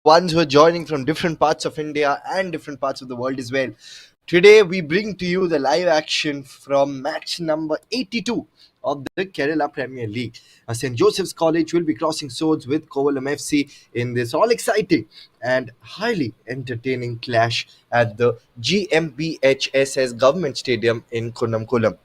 ones who are joining from different parts of India and different parts of the world as well. Today, we bring to you the live action from match number 82 of the Kerala Premier League. St. Joseph's College will be crossing swords with Kovalam FC in this all exciting and highly entertaining clash at the GMBHSS Government Stadium in Kunnamkulam.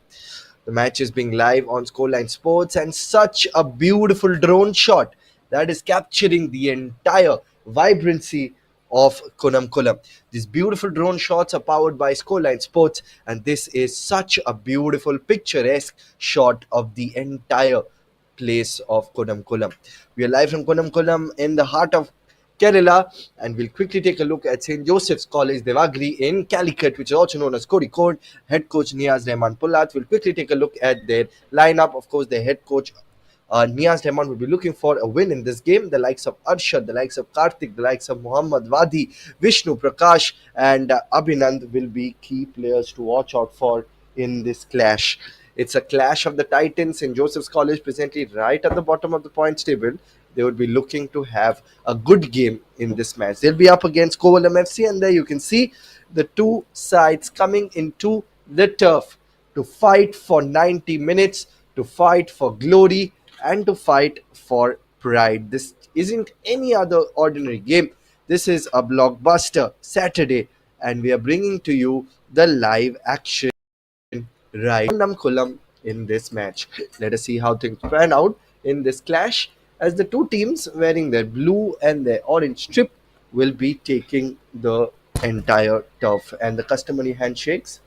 The match is being live on Scoreline Sports, and such a beautiful drone shot that is capturing the entire vibrancy of Kunnamkulam. These beautiful drone shots are powered by Scoreline Sports, and this is such a beautiful, picturesque shot of the entire place of Kunnamkulam. We are live from Kunnamkulam in the heart of Kerala, and we'll quickly take a look at St. Joseph's College, Devagri in Calicut, which is also known as Kozhikode. Head coach Niaz Rahman Pullat. We'll quickly take a look at their lineup. Of course, their head coach Niaz Rahman will be looking for a win in this game. The likes of Arshad, the likes of Karthik, the likes of Muhammad Wadi, Vishnu Prakash, and Abhinand will be key players to watch out for in this clash. It's a clash of the Titans in Joseph's College, presently right at the bottom of the points table. They would be looking to have a good game in this match. They'll be up against Kovalam FC, and there you can see the two sides coming into the turf to fight for 90 minutes, to fight for glory, and to fight for pride. This isn't any other ordinary game. This is a blockbuster Saturday, and we are bringing to you the live action right Namkulam in this match. Let us see how things pan out in this clash as the two teams wearing their blue and their orange strip will be taking the entire turf, and the customary handshakes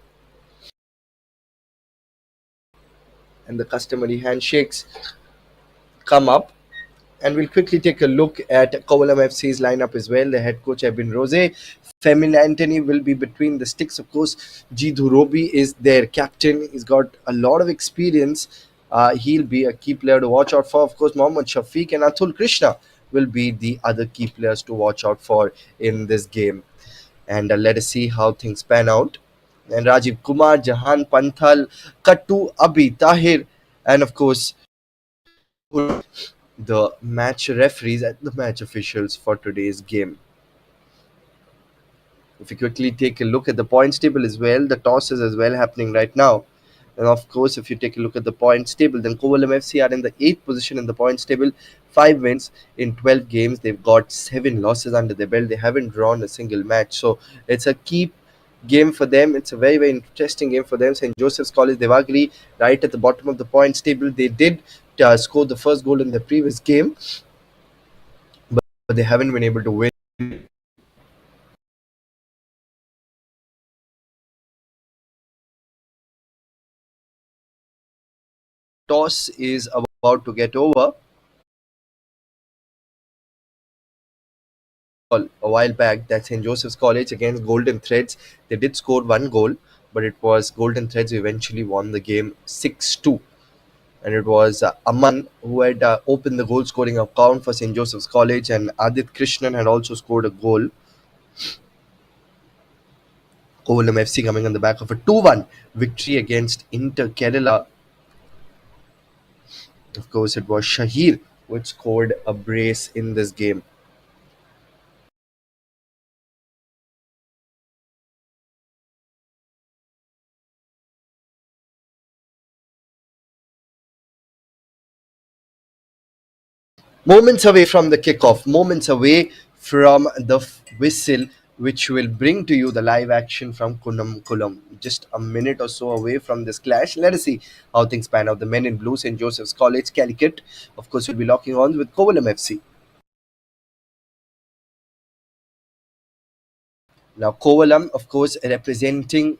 come up, and we'll quickly take a look at Kovalam FC's lineup as well. The head coach Ebin Rose, Femin Anthony will be between the sticks. Of course, Jidhu Robi is their captain. He's got a lot of experience. He'll be a key player to watch out for. Of course, Mohammad Shafiq and Atul Krishna will be the other key players to watch out for in this game. And let us see how things pan out. And Rajiv Kumar, Jahan Panthal, Kattu, Abhi, Tahir, and of course, the match referees and the match officials for today's game. If you quickly take a look at the points table as well, the toss is as well happening right now. And of course, if you take a look at the points table, then Kovalam FC are in the 8th position in the points table. 5 wins in 12 games. They've got 7 losses under their belt. They haven't drawn a single match. So it's a key game for them. It's a very, very interesting game for them. St. Joseph's College, Devagri, right at the bottom of the points table. They did score the first goal in the previous game, but they haven't been able to win. Toss is about to get over. A while back, that St. Joseph's College against Golden Threads, they did score one goal, but it was Golden Threads who eventually won the game 6-2. And it was Aman who had opened the goal scoring account for St. Joseph's College, and Adit Krishnan had also scored a goal. Kovalam FC coming on the back of a 2-1 victory against Inter Kerala. Of course, it was Shahir which scored a brace in this game. Moments away from the kickoff, moments away from the whistle, which will bring to you the live action from Kunnamkulam. Just a minute or so away from this clash. Let us see how things pan out. The men in blue, St. Joseph's College, Calicut, of course, will be locking on with Kovalam FC. Now, Kovalam, of course, representing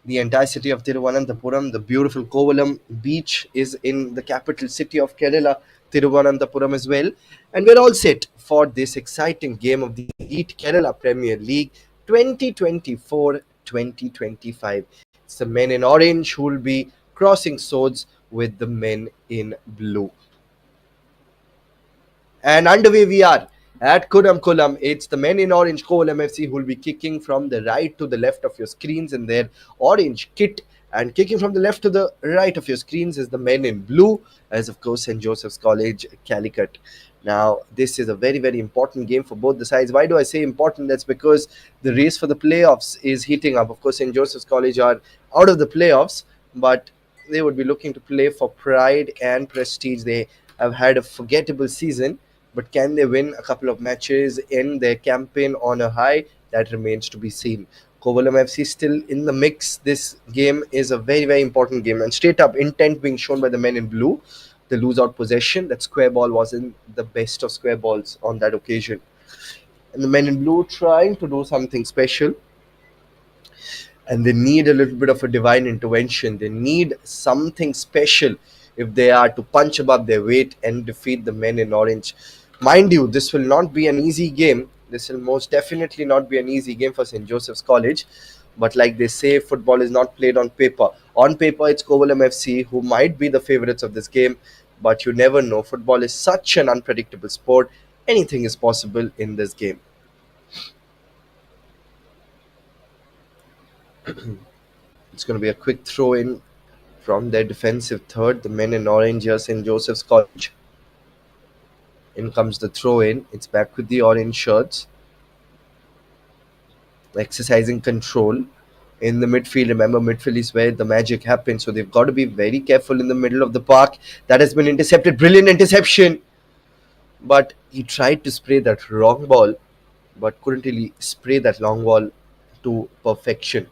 the entire city of Tiruvananthapuram. The beautiful Kovalam beach is in the capital city of Kerala, Tiruvananthapuram as well. And we're all set for this exciting game of the Elite Kerala Premier League 2024-2025. It's the men in orange who will be crossing swords with the men in blue. And underway we are at Kulam. It's the men in orange Kovalam FC who will be kicking from the right to the left of your screens in their orange kit. And kicking from the left to the right of your screens is the men in blue, as of course St. Joseph's College, Calicut. Now, this is a very, very important game for both the sides. Why do I say important? That's because the race for the playoffs is heating up. Of course, St. Joseph's College are out of the playoffs, but they would be looking to play for pride and prestige. They have had a forgettable season, but can they win a couple of matches in their campaign on a high? That remains to be seen. Kovalam FC still in the mix. This game is a very, very important game, and straight up intent being shown by the men in blue. The lose out possession, that square ball wasn't the best of square balls on that occasion. And the men in blue trying to do something special, and they need a little bit of a divine intervention. They need something special if they are to punch above their weight and defeat the men in orange. Mind you, this will not be an easy game. This will most definitely not be an easy game for St. Joseph's College. But like they say, football is not played on paper. On paper, it's Kovalam FC who might be the favorites of this game, but you never know. Football is such an unpredictable sport. Anything is possible in this game. It's going to be a quick throw in from their defensive third, the men in orange here, St. Joseph's College. In comes the throw in. It's back with the orange shirts, exercising control in the midfield. Remember, midfield is where the magic happens, so they've got to be very careful in the middle of the park. That has been intercepted. Brilliant interception. But he tried to spray that wrong ball, but couldn't really spray that long ball to perfection.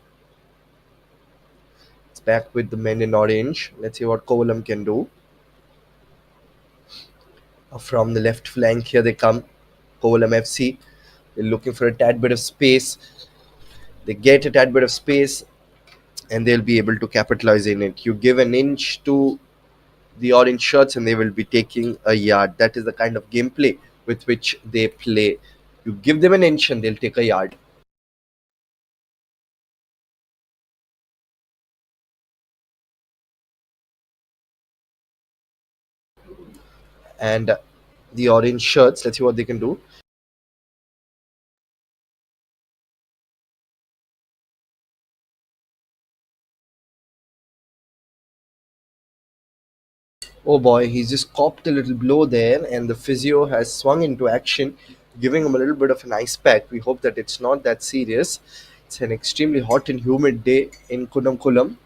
It's back with the men in orange. Let's see what Kovalam can do. From the left flank, here they come. Kovalam FC. They're looking for a tad bit of space. They get a tad bit of space and they'll be able to capitalize in it. You give an inch to the orange shirts and they will be taking a yard. That is the kind of gameplay with which they play. You give them an inch and they'll take a yard. And the orange shirts, let's see what they can do. Oh boy, he's just copped a little blow there, and the physio has swung into action, giving him a little bit of an ice pack. We hope that it's not that serious. It's an extremely hot and humid day in Kulam,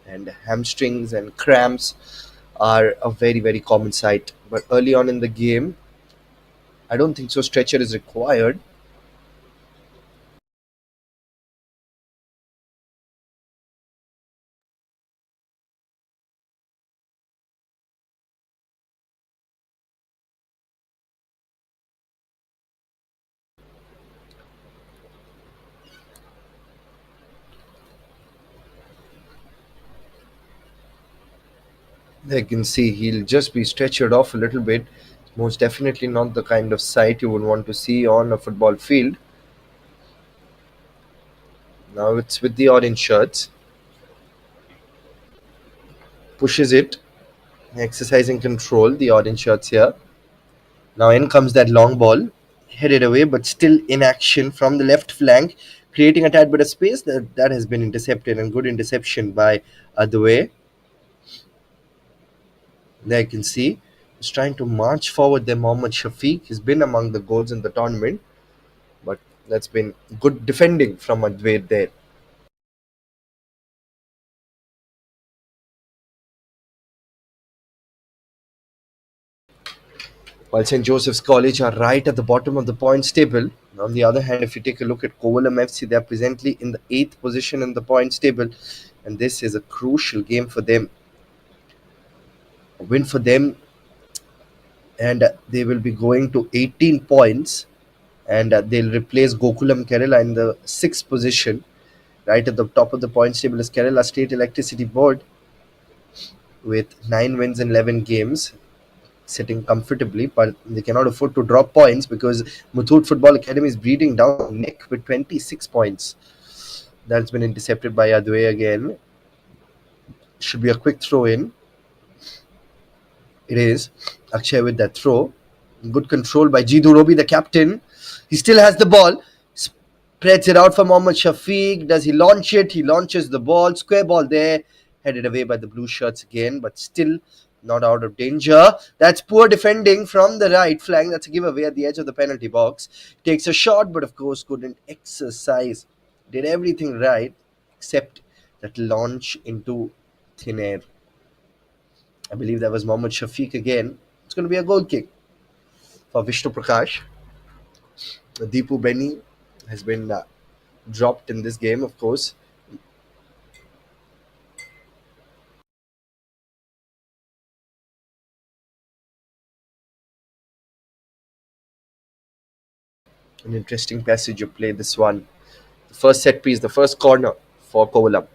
and hamstrings and cramps are a very, very common sight. But early on in the game, I don't think so. Stretcher is required. I can see he'll just be stretchered off a little bit. Most definitely not the kind of sight you would want to see on a football field. Now it's with the orange shirts. Pushes it, exercising control, the orange shirts here. Now in comes that long ball, headed away, but still in action from the left flank, creating a tad bit of space. That has been intercepted, and good interception by Adway. There you can see he's trying to march forward there. Mohammad Shafiq. He's been among the goals in the tournament, but that's been good defending from Adway there. While St. Joseph's College are right at the bottom of the points table. On the other hand, if you take a look at Kovalam FC, they are presently in the 8th position in the points table, and this is a crucial game for them. A win for them, and they will be going to 18 points, and they'll replace Gokulam Kerala in the 6th position. Right at the top of the points table is Kerala State Electricity Board with 9 wins in 11 games, sitting comfortably, but they cannot afford to drop points because Muthoot Football Academy is breathing down neck with 26 points. That's been intercepted by Adway again. Should be a quick throw in. It is. Akshay with that throw. Good control by Jidu Robi, the captain. He still has the ball. Spreads it out for Mohammad Shafiq. Does he launch it? He launches the ball. Square ball there. Headed away by the blue shirts again, but still not out of danger. That's poor defending from the right flank. That's a giveaway at the edge of the penalty box. Takes a shot, but of course couldn't exercise. Did everything right except that launch into thin air. I believe that was Mohammad Shafiq again. It's going to be a goal kick for Vishnu Prakash. Deepu Benny has been dropped in this game, of course. An interesting passage of play, this one. The first set piece, the first corner for Kovalam.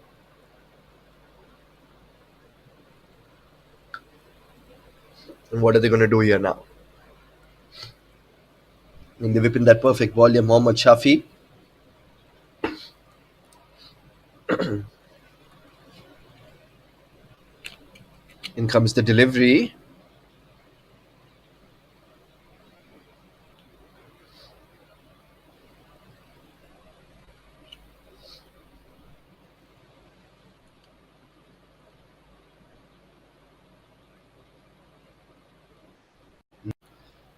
And what are they going to do here now? And they whip in that perfect volley, Mohammad Shafi. In comes the delivery.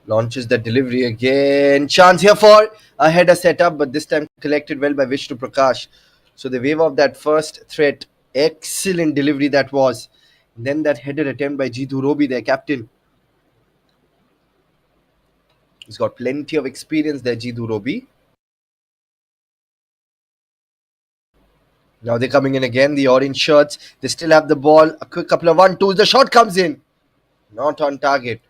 Launches the delivery again. Chance here for a header setup, but this time collected well by Vishnu Prakash. So they wave off that first threat. Excellent delivery that was. And then that headed attempt by Jitu Robi, their captain. He's got plenty of experience there, Jitu Robi. Now they're coming in again, the orange shirts. They still have the ball. A quick couple of 1-2s. The shot comes in. Not on target.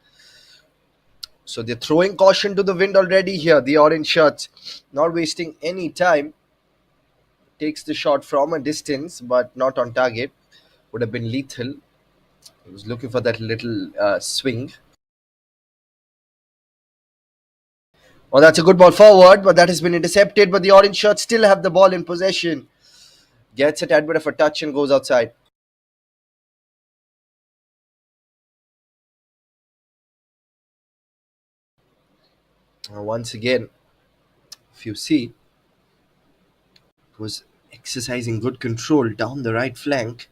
So they're throwing caution to the wind already here, the orange shirts. Not wasting any time. Takes the shot from a distance, but not on target. Would have been lethal. He was looking for that little swing. Oh, that's a good ball forward, but that has been intercepted. But the orange shirts still have the ball in possession. Gets a tad bit of a touch and goes outside. Once again, if you see, was exercising good control down the right flank.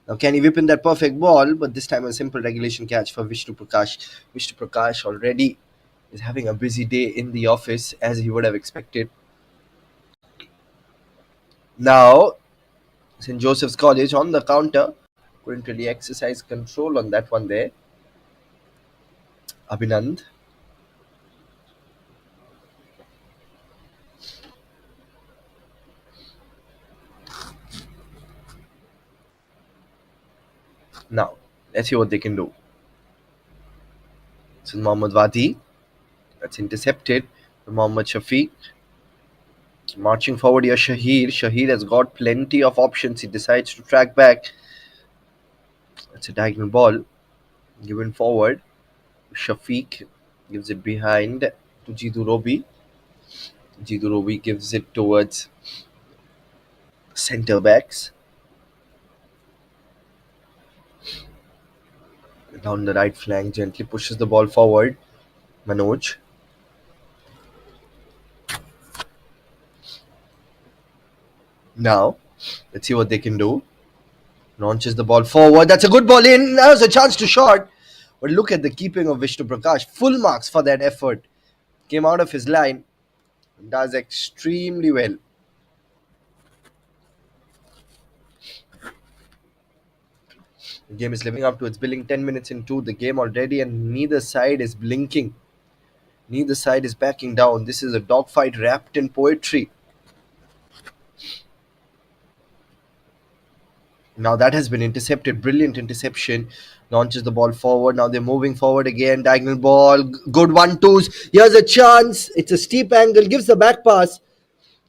Now, can he whip in that perfect ball? But this time, a simple regulation catch for Vishnu Prakash. Vishnu Prakash already is having a busy day in the office, as he would have expected. Now, St.Joseph's College on the counter. Couldn't really exercise control on that one there. Abhinand. Now, let's see what they can do. This is Mohammad Wadi. That's intercepted. Mohammad Shafiq. Marching forward here, Shahir. Shahir has got plenty of options. He decides to track back. That's a diagonal ball. Given forward. Shafiq gives it behind to Jidu Robi. Jidu Robi gives it towards centre backs. Down the right flank, gently pushes the ball forward. Manoj. Now, let's see what they can do. Launches the ball forward. That's a good ball in. There's a chance to shot. But look at the keeping of Vishnu Prakash. Full marks for that effort. Came out of his line. Does extremely well. The game is living up to its billing. 10 minutes into the game already, and neither side is blinking. Neither side is backing down. This is a dogfight wrapped in poetry. Now that has been intercepted. Brilliant interception. Launches the ball forward. Now they're moving forward again. Diagonal ball. Good 1-2s. Here's a chance. It's a steep angle. Gives the back pass.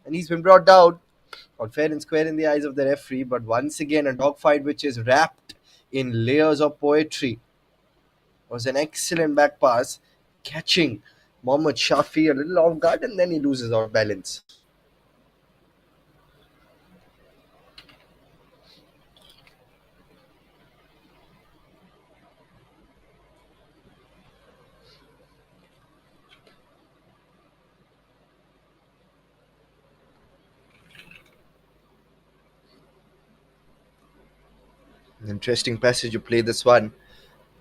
And he's been brought down. All fair and square in the eyes of the referee. But once again, a dogfight which is wrapped in layers of poetry. Was an excellent back pass. Catching Mohammad Shafi a little off guard, and then he loses our balance. Interesting passage you play this one.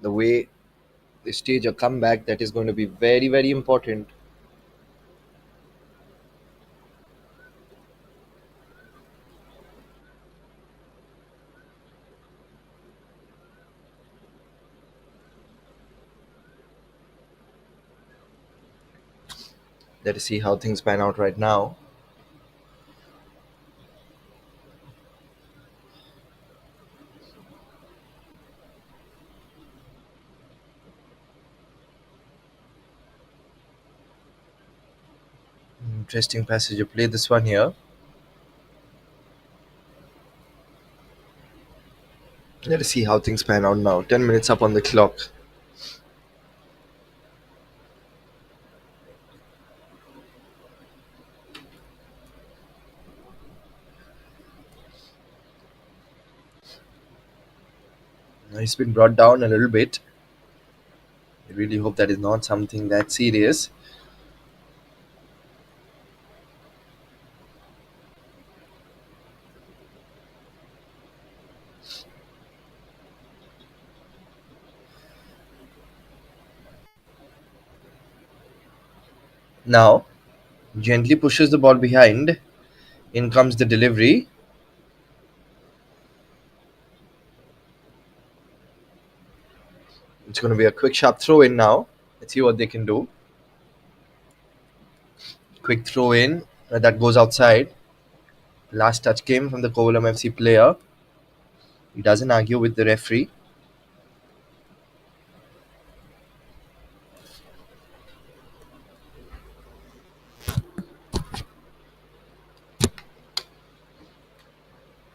The way they stage a comeback that is going to be very, very important. Let us see how things pan out right now. Interesting passage you play this one here. Let us see how things pan out now. 10 minutes up on the clock. Now he's been brought down a little bit. I really hope that is not something that serious. Now, gently pushes the ball behind. In comes the delivery. It's going to be a quick, sharp throw in now. Let's see what they can do. Quick throw in. That goes outside. Last touch came from the Kovalam FC player. He doesn't argue with the referee.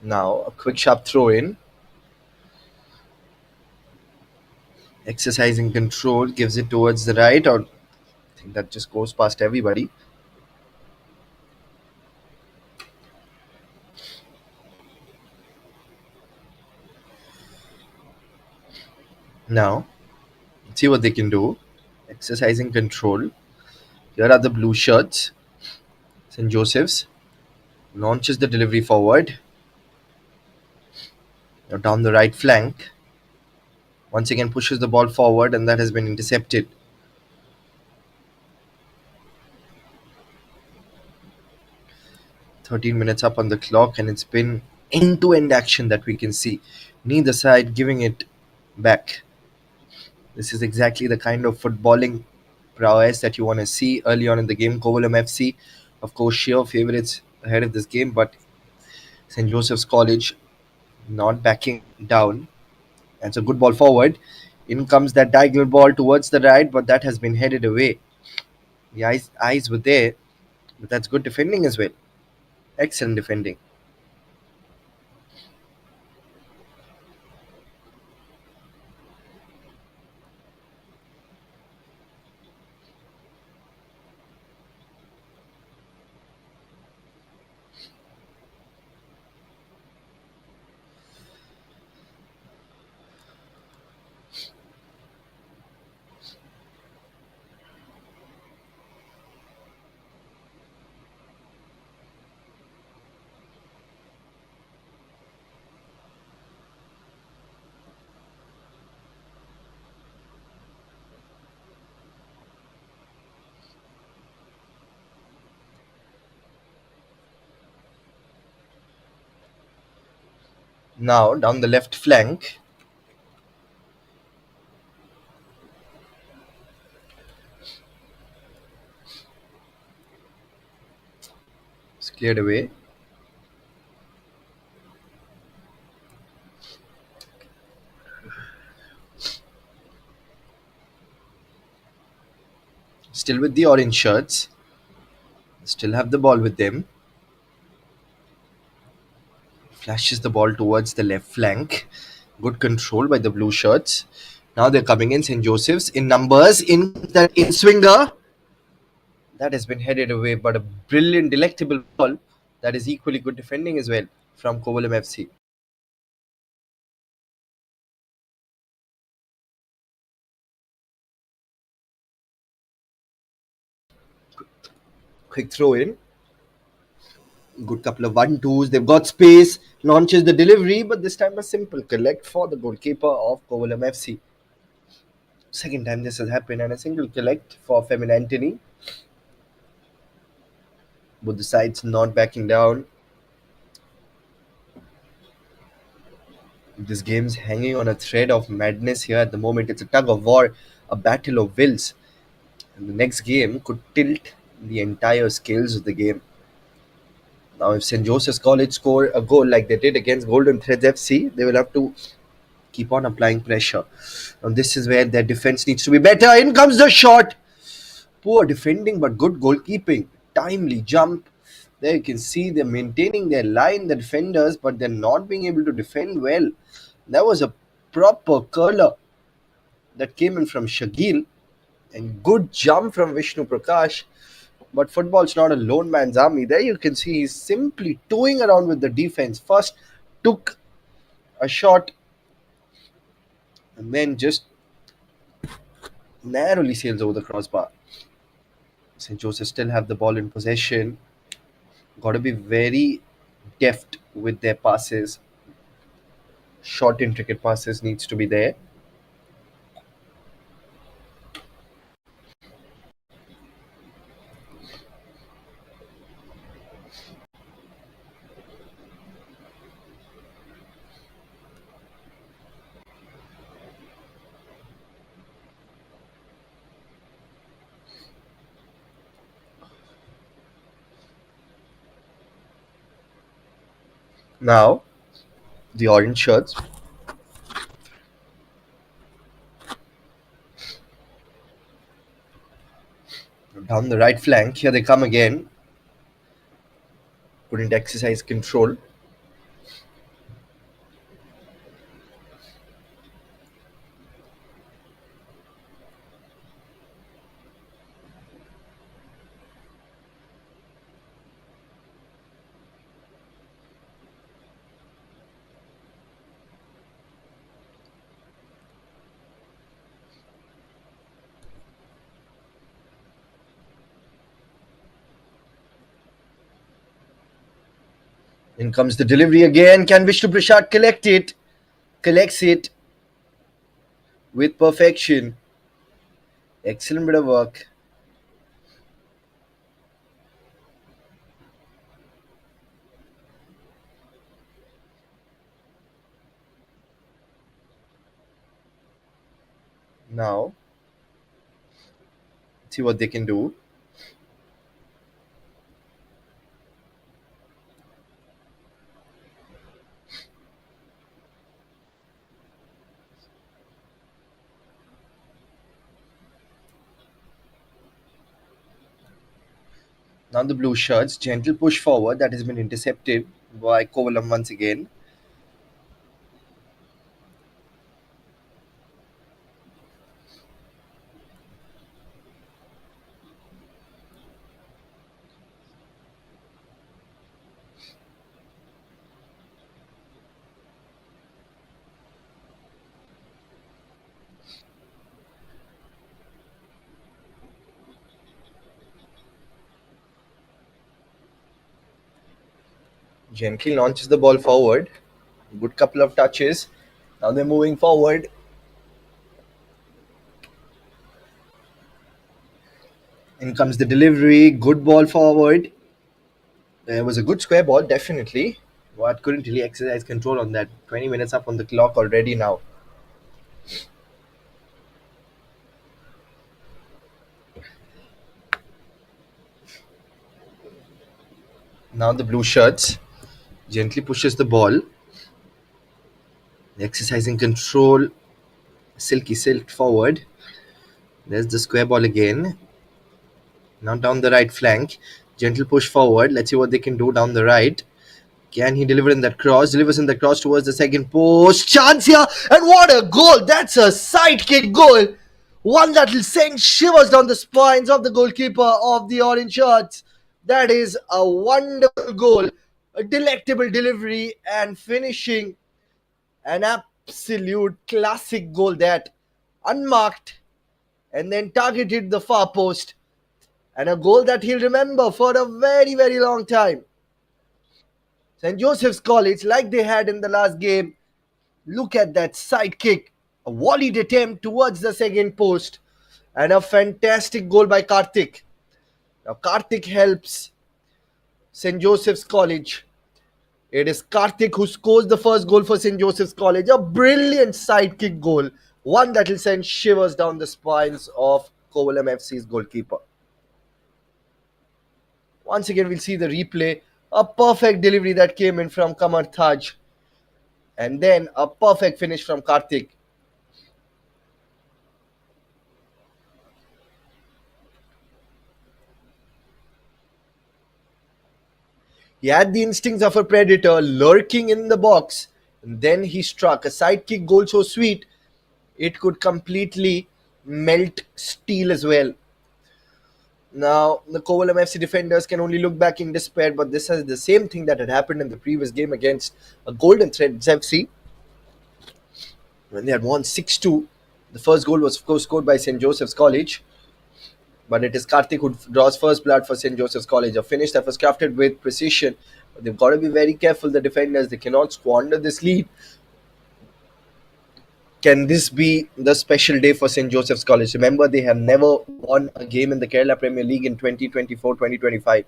Now, a quick, sharp throw in. Exercising control, gives it towards the right, or I think that just goes past everybody. Now, let's see what they can do. Exercising control. Here are the blue shirts. St.Joseph's launches the delivery forward. Now down the right flank. Once again pushes the ball forward, and that has been intercepted. 13 minutes up on the clock, and it's been end-to-end action that we can see. Neither side giving it back. This is exactly the kind of footballing prowess that you want to see early on in the game. Kovalam FC, of course, sheer favorites ahead of this game, but St. Joseph's College not backing down. That's a good ball forward. In comes that diagonal ball towards the right, but that has been headed away. The eyes were there, but that's good defending as well. Excellent defending. Now down the left flank, it's cleared away. Still with the orange shirts. Still have the ball with them. Flashes the ball towards the left flank. Good control by the blue shirts. Now they're coming in. St. Joseph's in numbers. In that in swinger. That has been headed away, but a brilliant, delectable ball. That is equally good defending as well from Kovalam FC. Quick throw in. Good couple of 1-2s. They've got space. Launches the delivery, but this time a simple collect for the goalkeeper of Kovalam FC. Second time this has happened, and a single collect for Femin Anthony. Both the sides not backing down. This game's hanging on a thread of madness here at the moment. It's a tug of war, a battle of wills. And the next game could tilt the entire scales of the game. Now, if St. Joseph's College score a goal like they did against Golden Threads FC, they will have to keep on applying pressure. And this is where their defense needs to be better. In comes the shot. Poor defending, but good goalkeeping. Timely jump. There you can see they're maintaining their line, the defenders, but they're not being able to defend well. That was a proper curler that came in from Shagil, and good jump from Vishnu Prakash. But football's not a lone man's army. There you can see he's simply toying around with the defense. First took a shot and then just narrowly sails over the crossbar. St. Joseph still have the ball in possession. Got to be very deft with their passes. Short, intricate passes needs to be there. Now, the orange shirts down the right flank. Here they come again. Couldn't exercise control. In comes the delivery again. Can Vishnu Prasad collect it? Collects it with perfection. Excellent bit of work. Now, see what they can do. Now the blue shirts, gentle push forward that has been intercepted by Kovalam once again. Gently launches the ball forward. Good couple of touches. Now they're moving forward. In comes the delivery. Good ball forward. There was a good square ball, definitely. But couldn't really exercise control on that. 20 minutes up on the clock already now. Now the blue shirts gently pushes the ball. Exercising control. Silky silk forward. There's the square ball again. Now down the right flank. Gentle push forward. Let's see what they can do down the right. Can he deliver in that cross? Delivers in the cross towards the second post. Chance here. And what a goal. That's a sidekick goal. One that will send shivers down the spines of the goalkeeper of the orange shirts. That is a wonderful goal. A delectable delivery and finishing. An absolute classic goal that unmarked and then targeted the far post. And a goal that he'll remember for a very, very long time. St. Joseph's College, like they had in the last game, look at that side kick, a volleyed attempt towards the second post, and a fantastic goal by Karthik. Now, Karthik helps St. Joseph's College. It is Karthik who scores the first goal for St. Joseph's College. A brilliant side kick goal, one that will send shivers down the spines of Kovalam FC's goalkeeper. Once again, we'll see the replay. A perfect delivery that came in from Kamar Taj, and then a perfect finish from Karthik. He had the instincts of a predator lurking in the box, and then he struck a side kick goal so sweet it could completely melt steel as well. Now, the Kovalam FC defenders can only look back in despair, but this is the same thing that had happened in the previous game against a Golden Threads FC when they had won 6-2. The first goal was, of course, scored by St. Joseph's College, but it is Karthik who draws first blood for St. Joseph's College. A finish that was crafted with precision. But they've got to be very careful, the defenders. They cannot squander this lead. Can this be the special day for St. Joseph's College? Remember, they have never won a game in the Kerala Premier League in 2024-2025.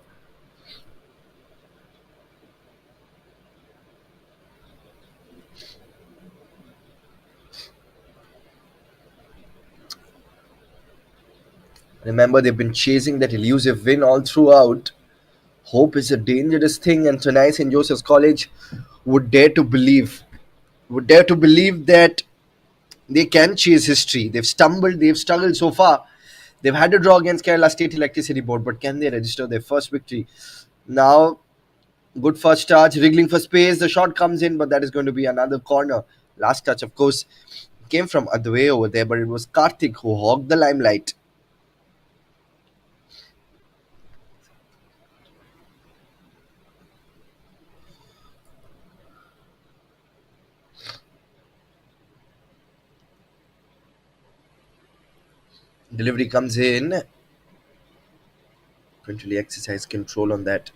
Remember, they've been chasing that elusive win all throughout. Hope is a dangerous thing, and tonight St. Joseph's College would dare to believe, that they can chase history. They've struggled so far. They've had a draw against Kerala State Electricity Board, but can they register their first victory? Now, good first touch, wriggling for space. The shot comes in, but that is going to be another corner. Last touch, of course, came from Adway over there, but it was Karthik who hogged the limelight. Delivery comes in. Couldn't really exercise control on that.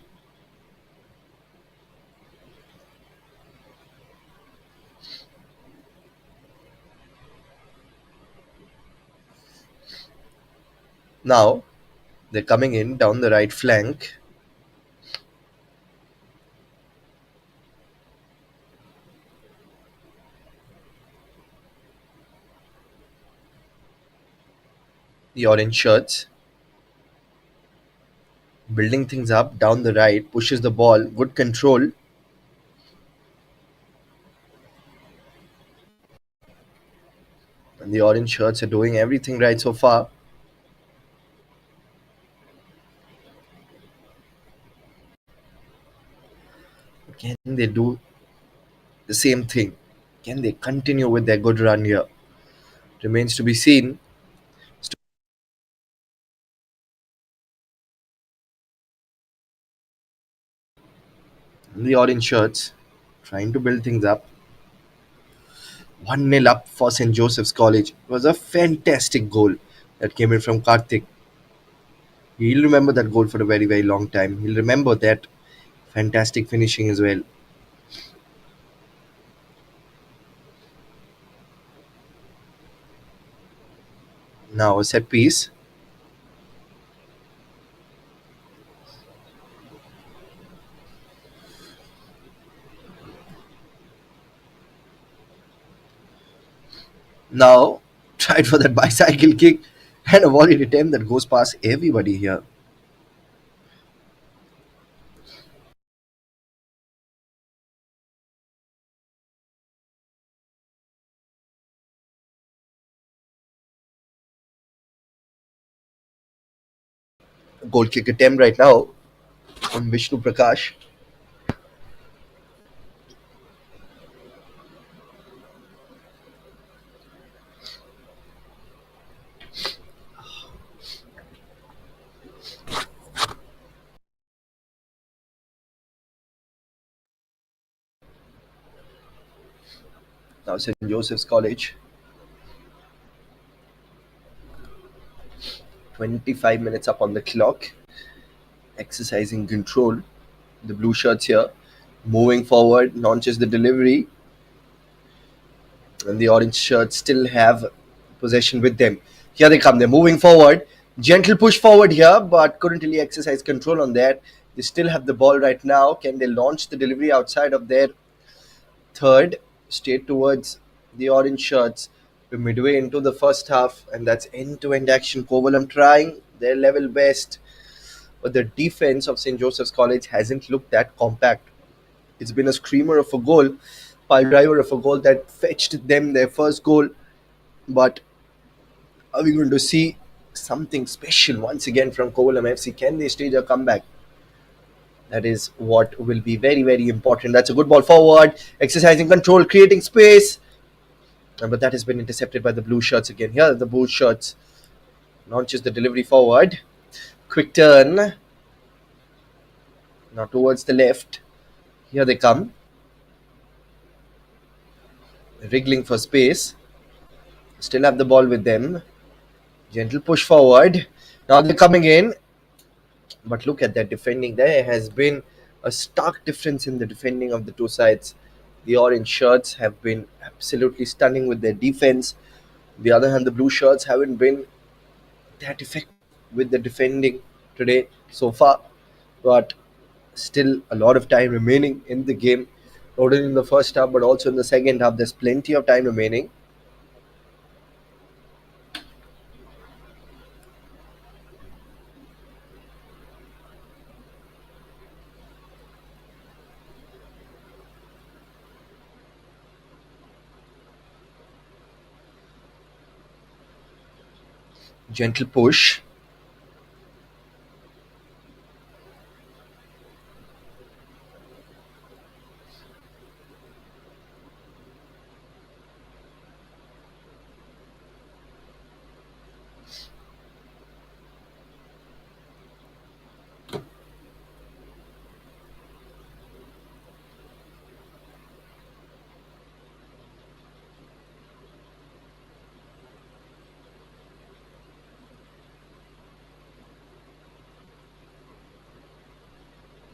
Now, they're coming in down the right flank. The orange shirts building things up down the right, pushes the ball, good control. And the orange shirts are doing everything right so far. Can they do the same thing? Can they continue with their good run here? Remains to be seen. The orange shirts trying to build things up. 1-0 up for St. Joseph's College. It was a fantastic goal that came in from Karthik. He'll remember that goal for a very, very long time. He'll remember that fantastic finishing as well. Now a set piece. Now tried for that bicycle kick and a volley attempt that goes past everybody here. Goal kick attempt right now from Vishnu Prakash. Now St. Joseph's College. 25 minutes up on the clock. Exercising control. The blue shirts here. Moving forward, launches the delivery, and the orange shirts still have possession with them. Here they come. They're moving forward. Gentle push forward here, but couldn't really exercise control on that. They still have the ball right now. Can they launch the delivery outside of their third, straight towards the orange shirts? We're midway into the first half, and that's end-to-end action. Kovalam trying their level best, but the defense of St. Joseph's College hasn't looked that compact. It's been a screamer of a goal, pile driver of a goal that fetched them their first goal. But are we going to see something special once again from Kovalam FC? Can they stage a comeback? That is what will be very, very important. That's a good ball forward, exercising control, creating space. But that has been intercepted by the blue shirts again. Here, the blue shirts launches the delivery forward. Quick turn. Now towards the left. Here they come. Wriggling for space. Still have the ball with them. Gentle push forward. Now they're coming in. But look at that defending. There has been a stark difference in the defending of the two sides. The orange shirts have been absolutely stunning with their defense. On the other hand, the blue shirts haven't been that effective with the defending today so far. But still, a lot of time remaining in the game. Not only in the first half, but also in the second half. There's plenty of time remaining. Gentle push.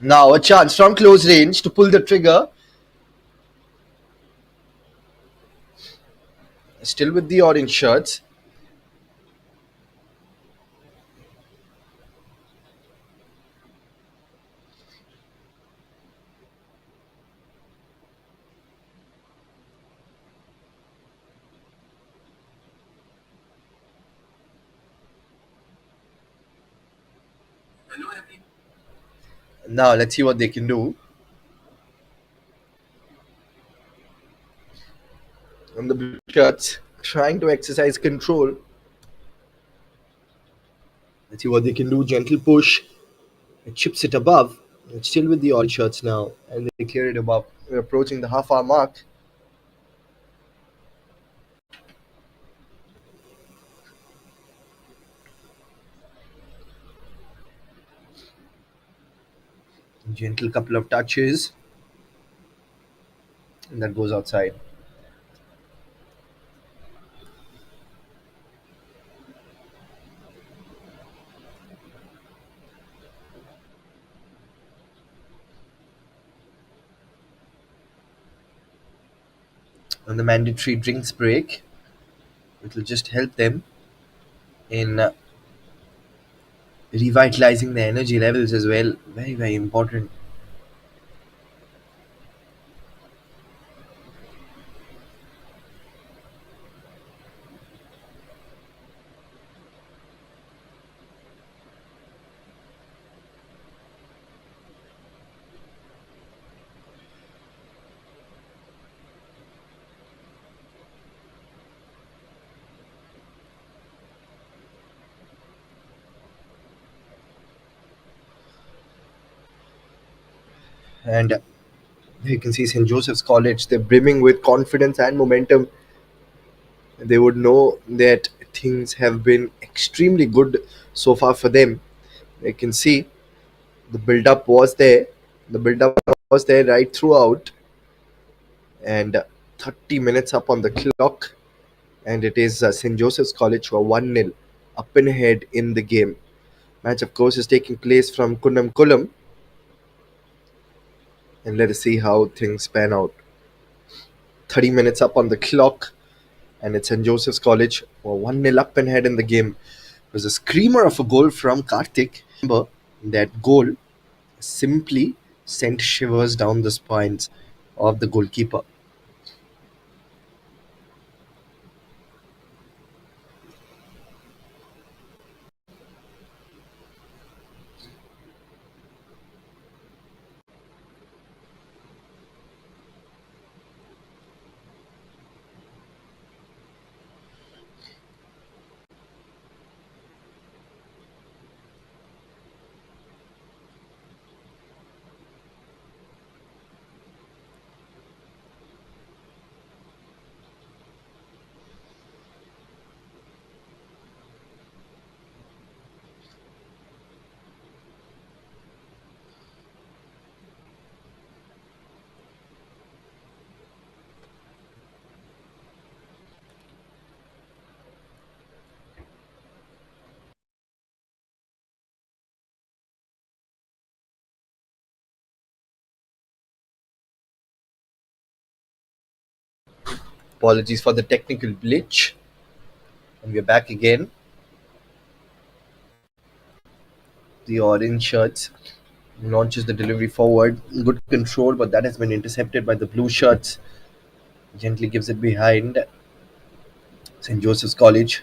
Now a chance from close range to pull the trigger. Still with the orange shirts. Now let's see what they can do. And the blue shirts trying to exercise control. Let's see what they can do. Gentle push. It chips it above. It's still with the orange shirts now. And they clear it above. We're approaching the half hour mark. Gentle couple of touches. And that goes outside. On the mandatory drinks break, it will just help them in revitalizing the energy levels as well. Very, very important. And you can see St. Joseph's College, they're brimming with confidence and momentum. They would know that things have been extremely good so far for them. You can see the build up was there. The build up was there right throughout. And 30 minutes up on the clock. And it is St. Joseph's College who are 1-0 up and ahead in the game. Match, of course, is taking place from Kunnam Kulam. and let us see how things pan out. 30 minutes up on the clock, and it's St. Joseph's College. We're 1-0 up and ahead in the game. It was a screamer of a goal from Karthik. Remember, that goal simply sent shivers down the spines of the goalkeeper. Apologies for the technical glitch, and we're back again. The orange shirts launches the delivery forward. Good control, but that has been intercepted by the blue shirts. Gently gives it behind St. Joseph's College.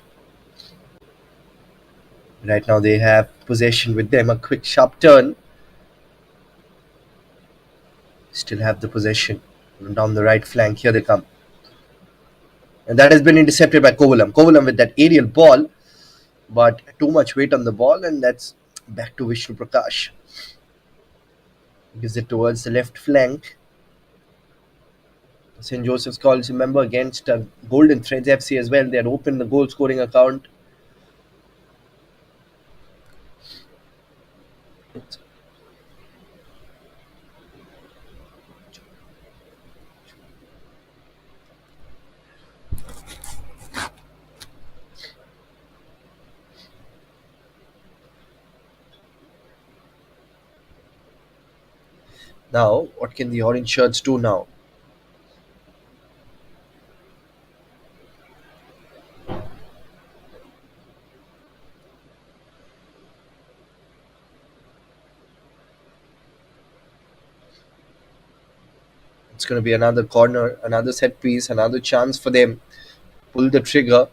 Right now they have possession with them. A quick sharp turn. Still have the possession. Down the right flank. Here they come. And that has been intercepted by Kovalam. Kovalam with that aerial ball, but too much weight on the ball, and that's back to Vishnu Prakash. Gives it towards the left flank. St. Joseph's College, remember, against Golden Threads FC as well. They had opened the goal scoring account. Now, what can the orange shirts do now? It's going to be another corner, another set piece, another chance for them. Pull the trigger.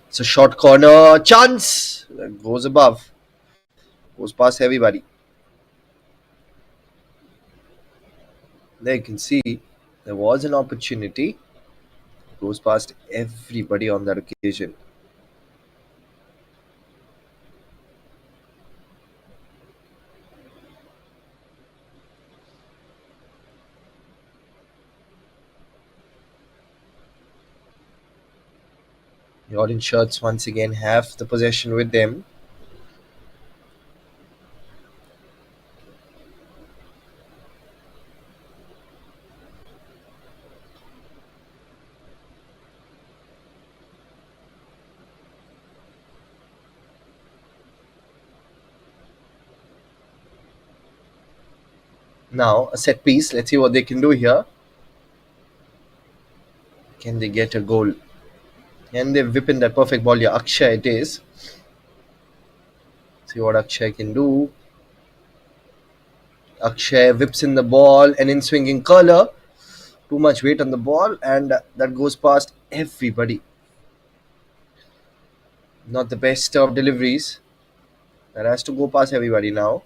It's a short corner. Chance! That goes above. Goes past everybody. There you can see there was an opportunity. Goes past everybody on that occasion. The orange shirts once again have the possession with them. Now, a set piece. Let's see what they can do here. Can they get a goal? Can they whip in that perfect ball? Yeah, Akshay it is. See what Akshay can do. Akshay whips in the ball and in swinging curler. Too much weight on the ball, and that goes past everybody. Not the best of deliveries. That has to go past everybody now.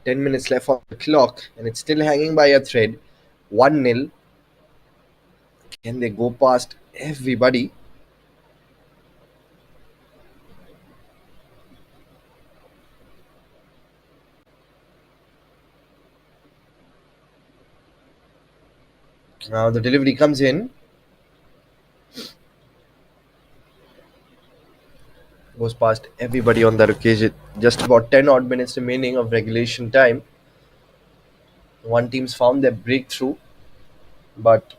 10 minutes left on the clock, and it's still hanging by a thread. 1-0. Can they go past everybody? Now the delivery comes in, goes past everybody on that occasion. Just about 10 odd minutes remaining of regulation time. One team's found their breakthrough, but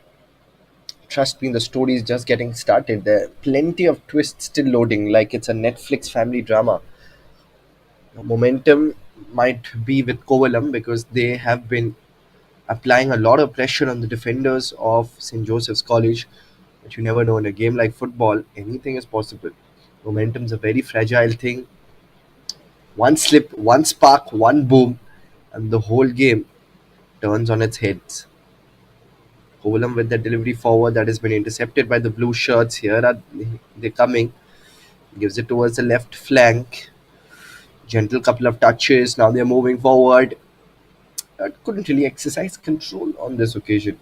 trust me, the story is just getting started. There are plenty of twists still loading, like it's a Netflix family drama. Momentum might be with Kovalam because they have been applying a lot of pressure on the defenders of St. Joseph's College. But you never know, in a game like football, anything is possible. Momentum's a very fragile thing. One slip, one spark, one boom, and the whole game turns on its heads. Kovalam with the delivery forward that has been intercepted by the blue shirts. Here are they coming. Gives it towards the left flank. Gentle couple of touches. Now they're moving forward. Couldn't really exercise control on this occasion.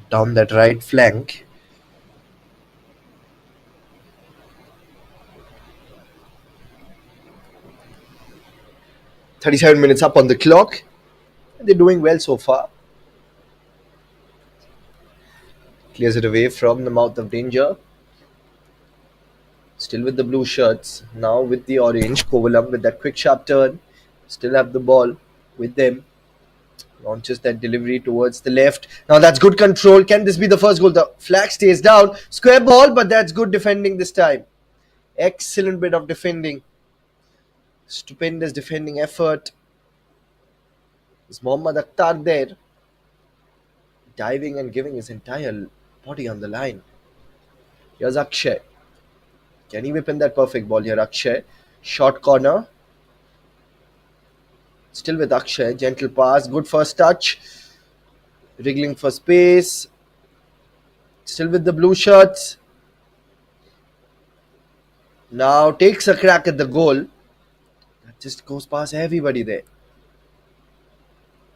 Down that right flank. 37 minutes up on the clock. They're doing well so far. Clears it away from the mouth of danger. Still with the blue shirts. Now with the orange. Kovalam with that quick sharp turn. Still have the ball with them. Launches that delivery towards the left. Now that's good control. Can this be the first goal? The flag stays down. Square ball, but that's good defending this time. Excellent bit of defending. Stupendous defending effort. Is Mohammad Akhtar there? Diving and giving his entire body on the line. Here's Akshay. Can he whip in that perfect ball here, Akshay? Short corner. Still with Akshay. Gentle pass. Good first touch. Wriggling for space. Still with the blue shirts. Now takes a crack at the goal. That just goes past everybody there.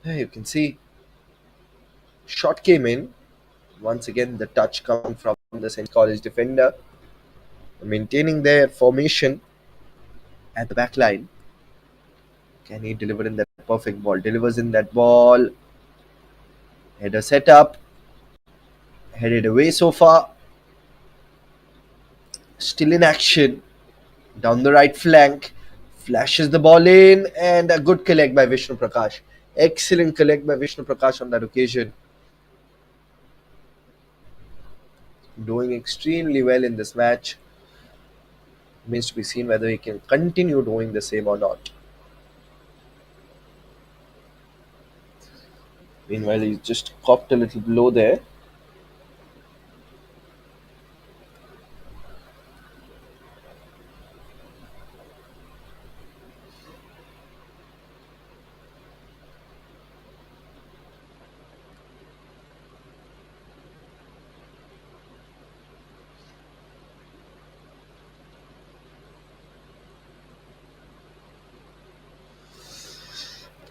There you can see. Shot came in. Once again, the touch coming from the St. College defender. Maintaining their formation at the back line. Can he deliver in that perfect ball? Delivers in that ball. Header set up. Headed away so far. Still in action. Down the right flank. Flashes the ball in. And a good collect by Vishnu Prakash. Excellent collect by Vishnu Prakash on that occasion. Doing extremely well in this match. Remains to be seen whether he can continue doing the same or not. Meanwhile, he just copped a little blow there.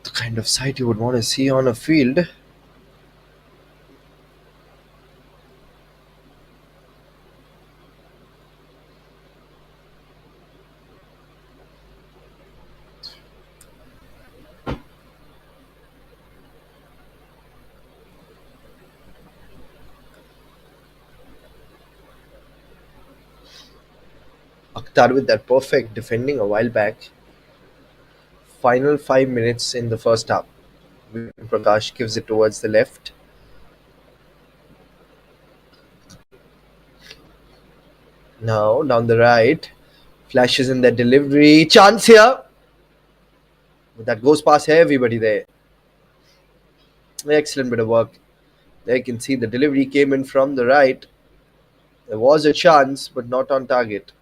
The kind of sight you would want to see on a field. Akhtar with that perfect defending a while back. Final 5 minutes in the first half. Prakash gives it towards the left. Now down the right. Flashes in that delivery. Chance here. But that goes past everybody there. Excellent bit of work. I can see the delivery came in from the right. There was a chance, but not on target.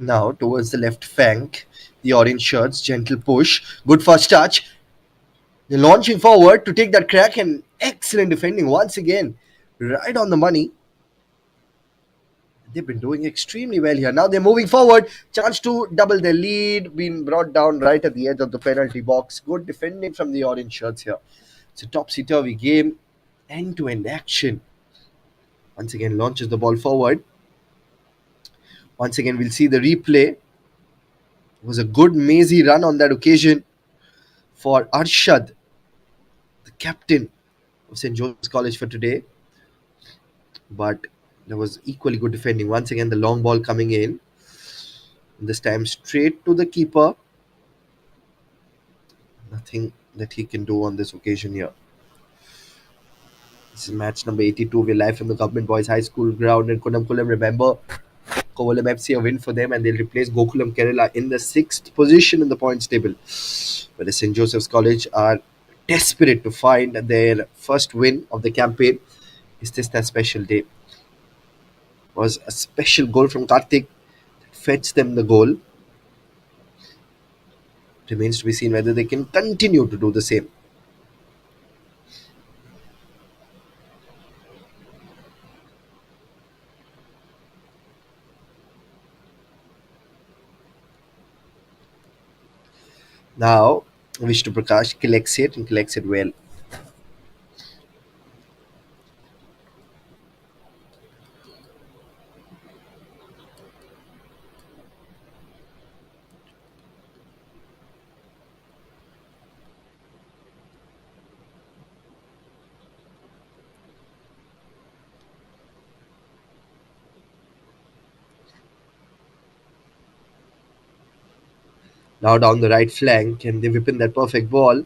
Now towards the left flank, the orange shirts, gentle push, good first touch. They're launching forward to take that crack and excellent defending once again. Right on the money. They've been doing extremely well here. Now they're moving forward. Chance to double their lead. Being brought down right at the edge of the penalty box. Good defending from the orange shirts here. It's a topsy-turvy game. End-to-end action. Once again launches the ball forward. Once again we'll see the replay. It was a good mazy run on that occasion for Arshad, the captain of St. Joseph's College for today. But there was equally good defending. Once again the long ball coming in. This time straight to the keeper. Nothing that he can do on this occasion here. This is match number 82. We're live from the Government Boys High School ground in Kulam. Remember, Kovalam FC a win for them, and they'll replace Gokulam Kerala in the sixth position in the points table. But the St. Joseph's College are desperate to find their first win of the campaign. Is this that special day? Was a special goal from Karthik that fetched them the goal. Remains to be seen whether they can continue to do the same. Now, Vishnu Prakash collects it and collects it well. Now down the right flank, and they whip in that perfect ball.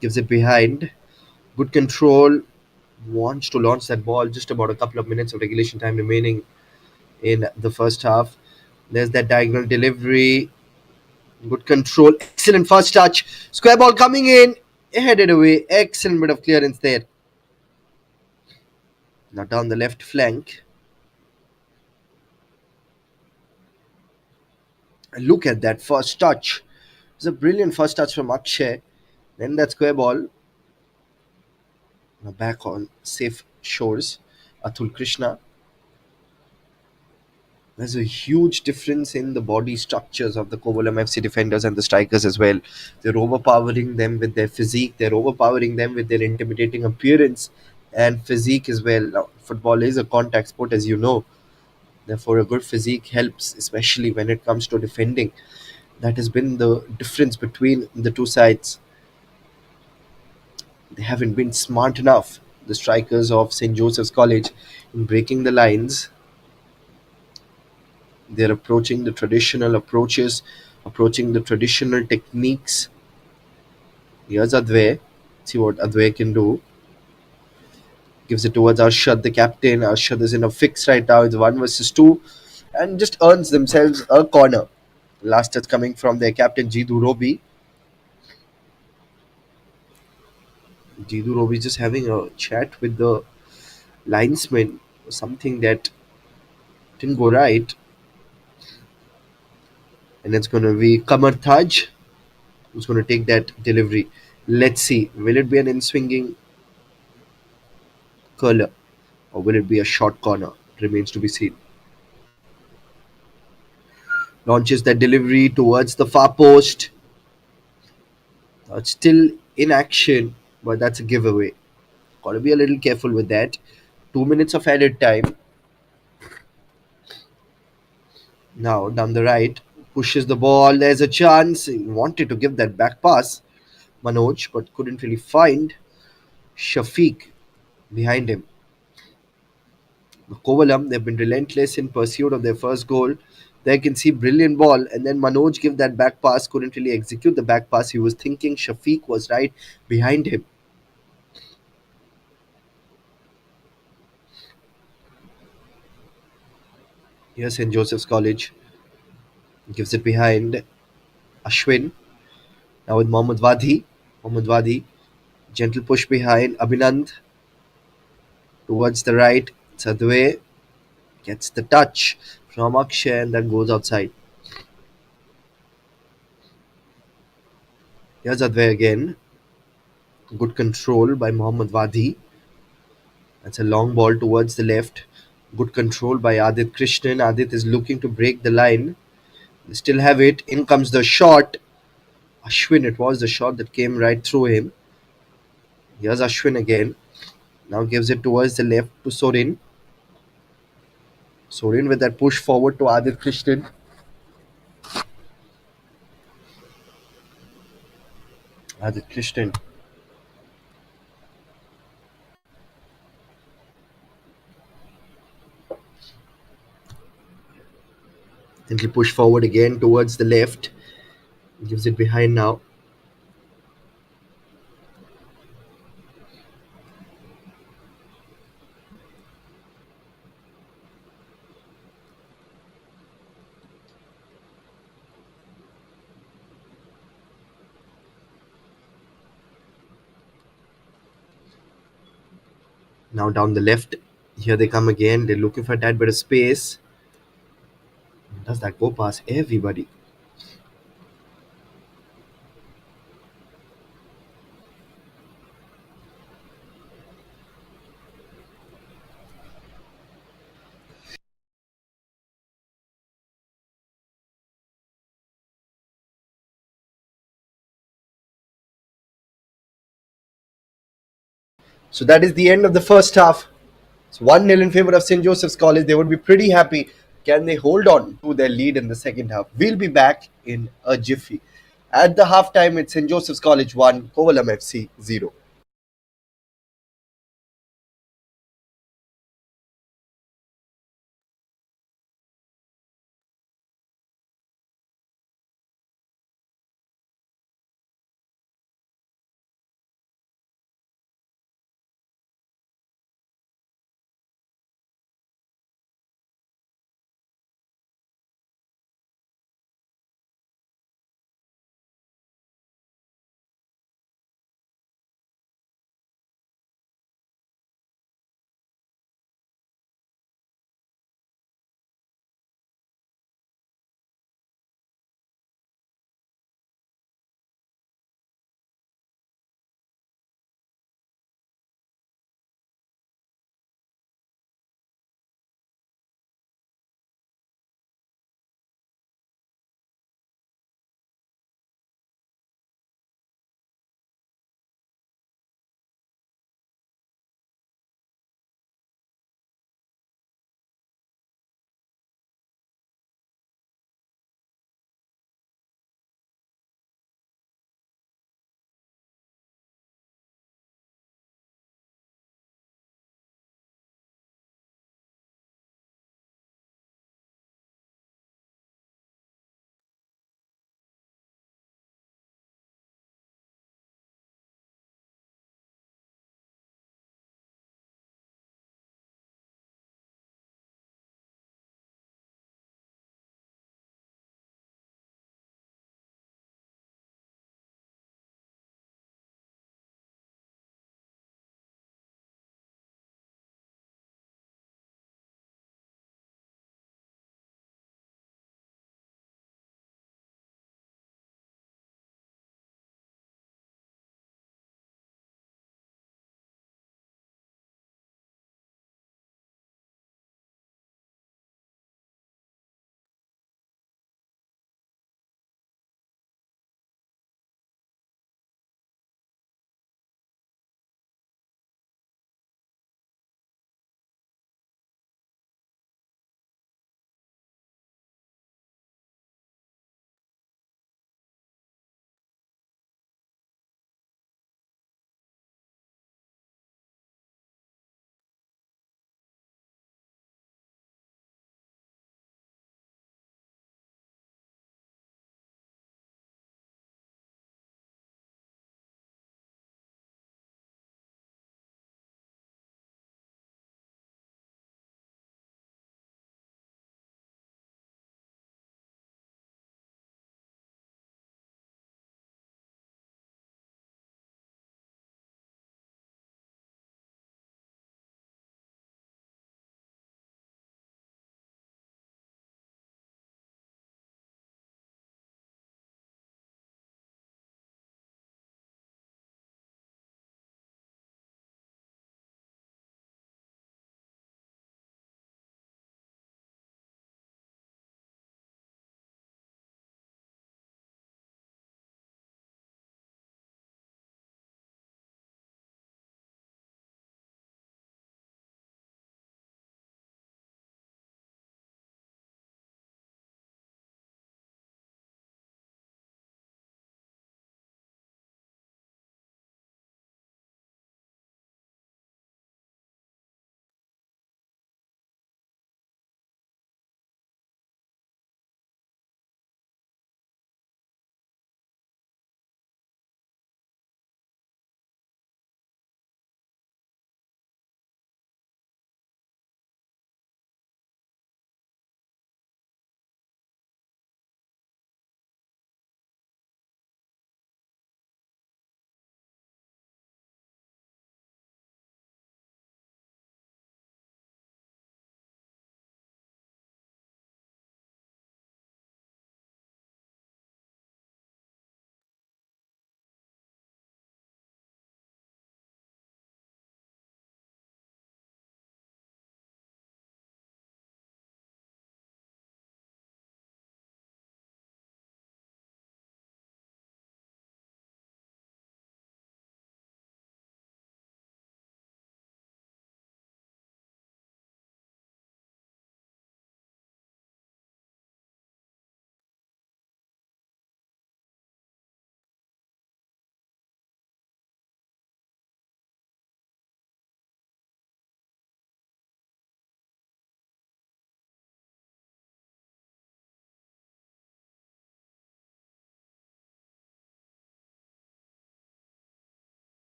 Gives it behind. Good control. Wants to launch that ball. Just about a couple of minutes of regulation time remaining in the first half. There's that diagonal delivery. Good control. Excellent first touch. Square ball coming in. Headed away. Excellent bit of clearance there. Now down the left flank. And look at that first touch. It's a brilliant first touch from Akshay. Then that square ball. Now back on safe shores. Atul Krishna. There's a huge difference in the body structures of the Kovalam FC defenders and the strikers as well. They're overpowering them with their physique. They're overpowering them with their intimidating appearance and physique as well. Now, football is a contact sport, as you know. Therefore, a good physique helps, especially when it comes to defending. That has been the difference between the two sides. They haven't been smart enough, the strikers of St. Joseph's College, in breaking the lines. They're approaching the traditional approaches, approaching the traditional techniques. Here's Advay. See what Advay can do. Gives it towards Arshad, the captain. Arshad is in a fix right now. It's 1 versus 2. And just earns themselves a corner. Last touch coming from their captain, Jidu Robi. Jidu Robi just having a chat with the linesman. Something that didn't go right. And it's going to be Kamar Taj who's going to take that delivery. Let's see. Will it be an in-swinging curler or will it be a short corner? Remains to be seen. Launches that delivery towards the far post. It's still in action, but that's a giveaway. Got to be a little careful with that. 2 minutes of added time. Now down the right, pushes the ball. There's a chance. He wanted to give that back pass, Manoj, but couldn't really find Shafiq behind him. Kovalam, they've been relentless in pursuit of their first goal. There can see brilliant ball, and then Manoj give that back pass, couldn't really execute the back pass. He was thinking Shafiq was right behind him. Here's St. Joseph's College, gives it behind Ashwin. Now with Mohammad Wadi. Mohammad Wadi, gentle push behind Abhinand towards the right. Sadwe gets the touch from Akshay and then goes outside. Here's Advay again. Good control by Mohammad Wadi. That's a long ball towards the left. Good control by Adit Krishnan. Adit is looking to break the line. They still have it. In comes the shot. Ashwin, it was the shot that came right through him. Here's Ashwin again. Now gives it towards the left to Sorin. Sorin with that push forward to Adit Krishnan. Adit Krishnan. Gently push forward again towards the left. Gives it behind now. Now down the left. Here they come again. They're looking for that bit of space. Does that go past everybody? So that is the end of the first half. It's 1-0 in favor of St. Joseph's College. They would be pretty happy. Can they hold on to their lead in the second half? We'll be back in a jiffy. At the halftime, it's St. Joseph's College 1, Kovalam FC 0.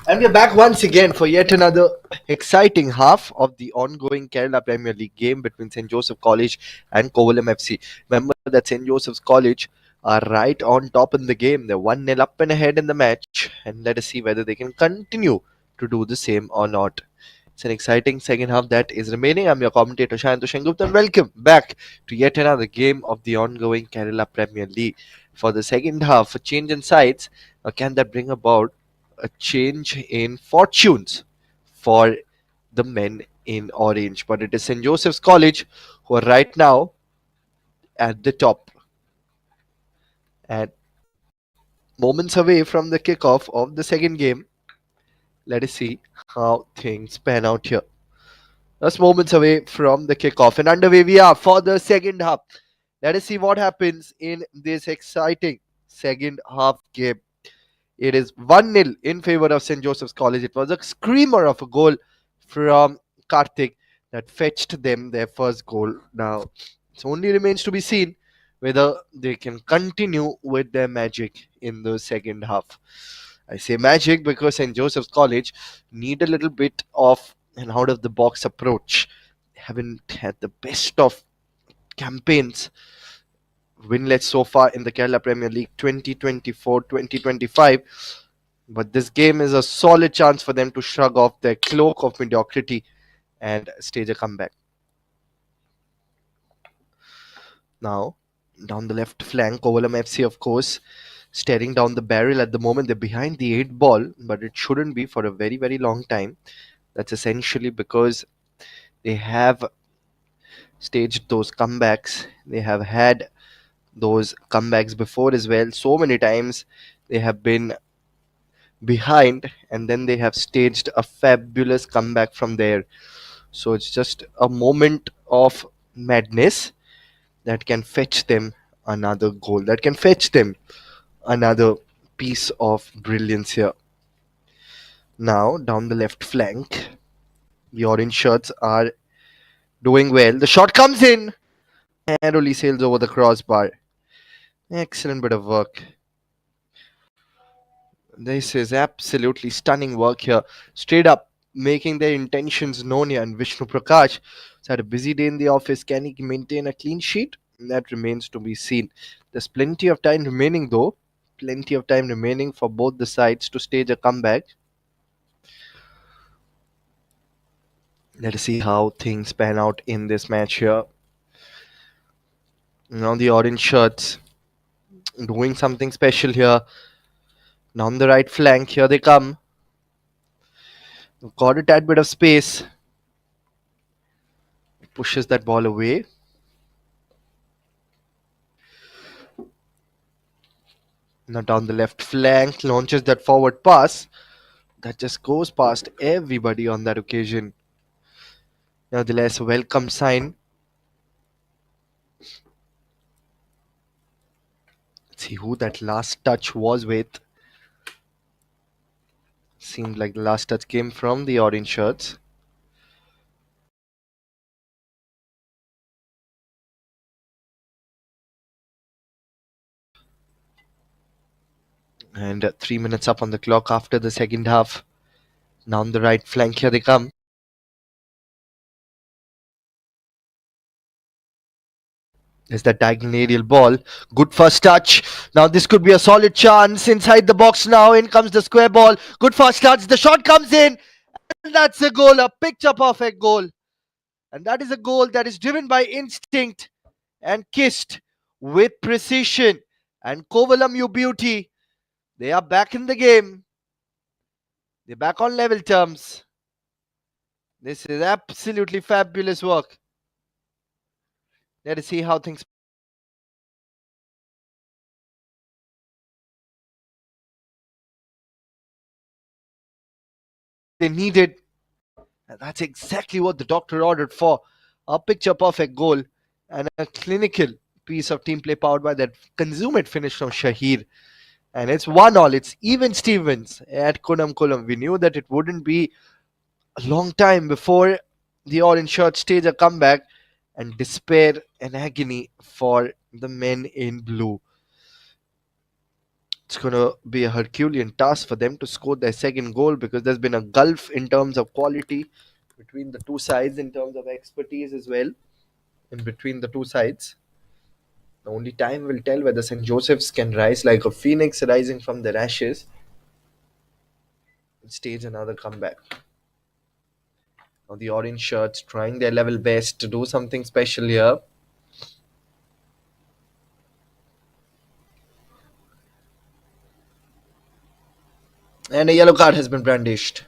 And we're back once again for yet another exciting half of the ongoing Kerala Premier League game between St. Joseph College and Kovalam FC. Remember that St. Joseph's College are right on top in the game. They're 1-0 up and ahead in the match, and let us see whether they can continue to do the same or not. It's an exciting second half that is remaining. I'm your commentator Shantu Shengupta, and welcome back to yet another game of the ongoing Kerala Premier League. For the second half, a change in sides, can that bring about a change in fortunes for the men in orange? But it is St. Joseph's College who are right now at the top and moments away from the kickoff of the second game. Let us see how things pan out here. Just moments away from the kickoff, and underway we are for the second half. Let us see what happens in this exciting second half game. It is 1-0 in favor of St. Joseph's College. It was a screamer of a goal from Karthik that fetched them their first goal. Now, it only remains to be seen whether they can continue with their magic in the second half. I say magic because St. Joseph's College need a little bit of an out of the box approach. They haven't had the best of campaigns winless so far in the Kerala Premier League 2024-2025. But this game is a solid chance for them to shrug off their cloak of mediocrity and stage a comeback. Now, down the left flank, Kovalam FC, of course, staring down the barrel at the moment. They're behind the 8 ball, but it shouldn't be for a very, very long time. That's essentially because they have staged those comebacks. They have had those comebacks before as well. So many times they have been behind and then they have staged a fabulous comeback from there. So it's just a moment of madness that can fetch them another goal, that can fetch them another piece of brilliance here. Now, down the left flank, the orange shirts are doing well. The shot comes in and only sails over the crossbar. Excellent bit of work. This is absolutely stunning work here. Straight up making their intentions known here. And Vishnu Prakash has had a busy day in the office. Can he maintain a clean sheet? That remains to be seen. There's plenty of time remaining, though. Plenty of time remaining for both the sides to stage a comeback. Let us see how things pan out in this match here. Now the orange shirts doing something special here. Now on the right flank, here they come. Got a tad bit of space. Pushes that ball away. Now down the left flank, launches that forward pass that just goes past everybody on that occasion. Nevertheless, a welcome sign. Let's see who that last touch was with. Seemed like the last touch came from the orange shirts. And 3 minutes up on the clock after the second half. Now on the right flank, here they come. There's that diagonal aerial ball. Good first touch. Now this could be a solid chance. Inside the box now. In comes the square ball. Good first touch. The shot comes in. And that's a goal. A picture perfect goal. And that is a goal that is driven by instinct and kissed with precision. And Kovalam, you beauty. They are back in the game. They're back on level terms. This is absolutely fabulous work. Let us see how things they needed. And that's exactly what the doctor ordered for. A picture perfect goal and a clinical piece of team play powered by that consummate finish from Shahir. And it's 1-1. It's even Stevens at Kunam Kulam. We knew that it wouldn't be a long time before the orange shirt stage a comeback, and despair and agony for the men in blue. It's going to be a Herculean task for them to score their second goal because there's been a gulf in terms of quality between the two sides, in terms of expertise as well, in between the two sides. The only time will tell whether St. Joseph's can rise like a phoenix rising from their ashes and stage another comeback. Now the orange shirts trying their level best to do something special here. And a yellow card has been brandished.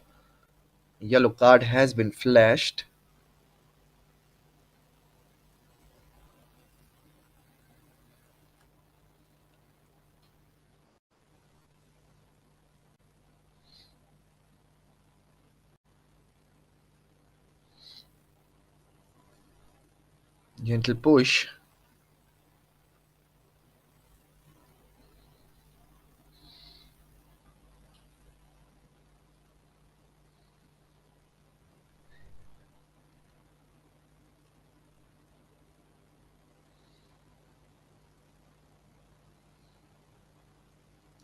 Yellow card has been flashed. Gentle push.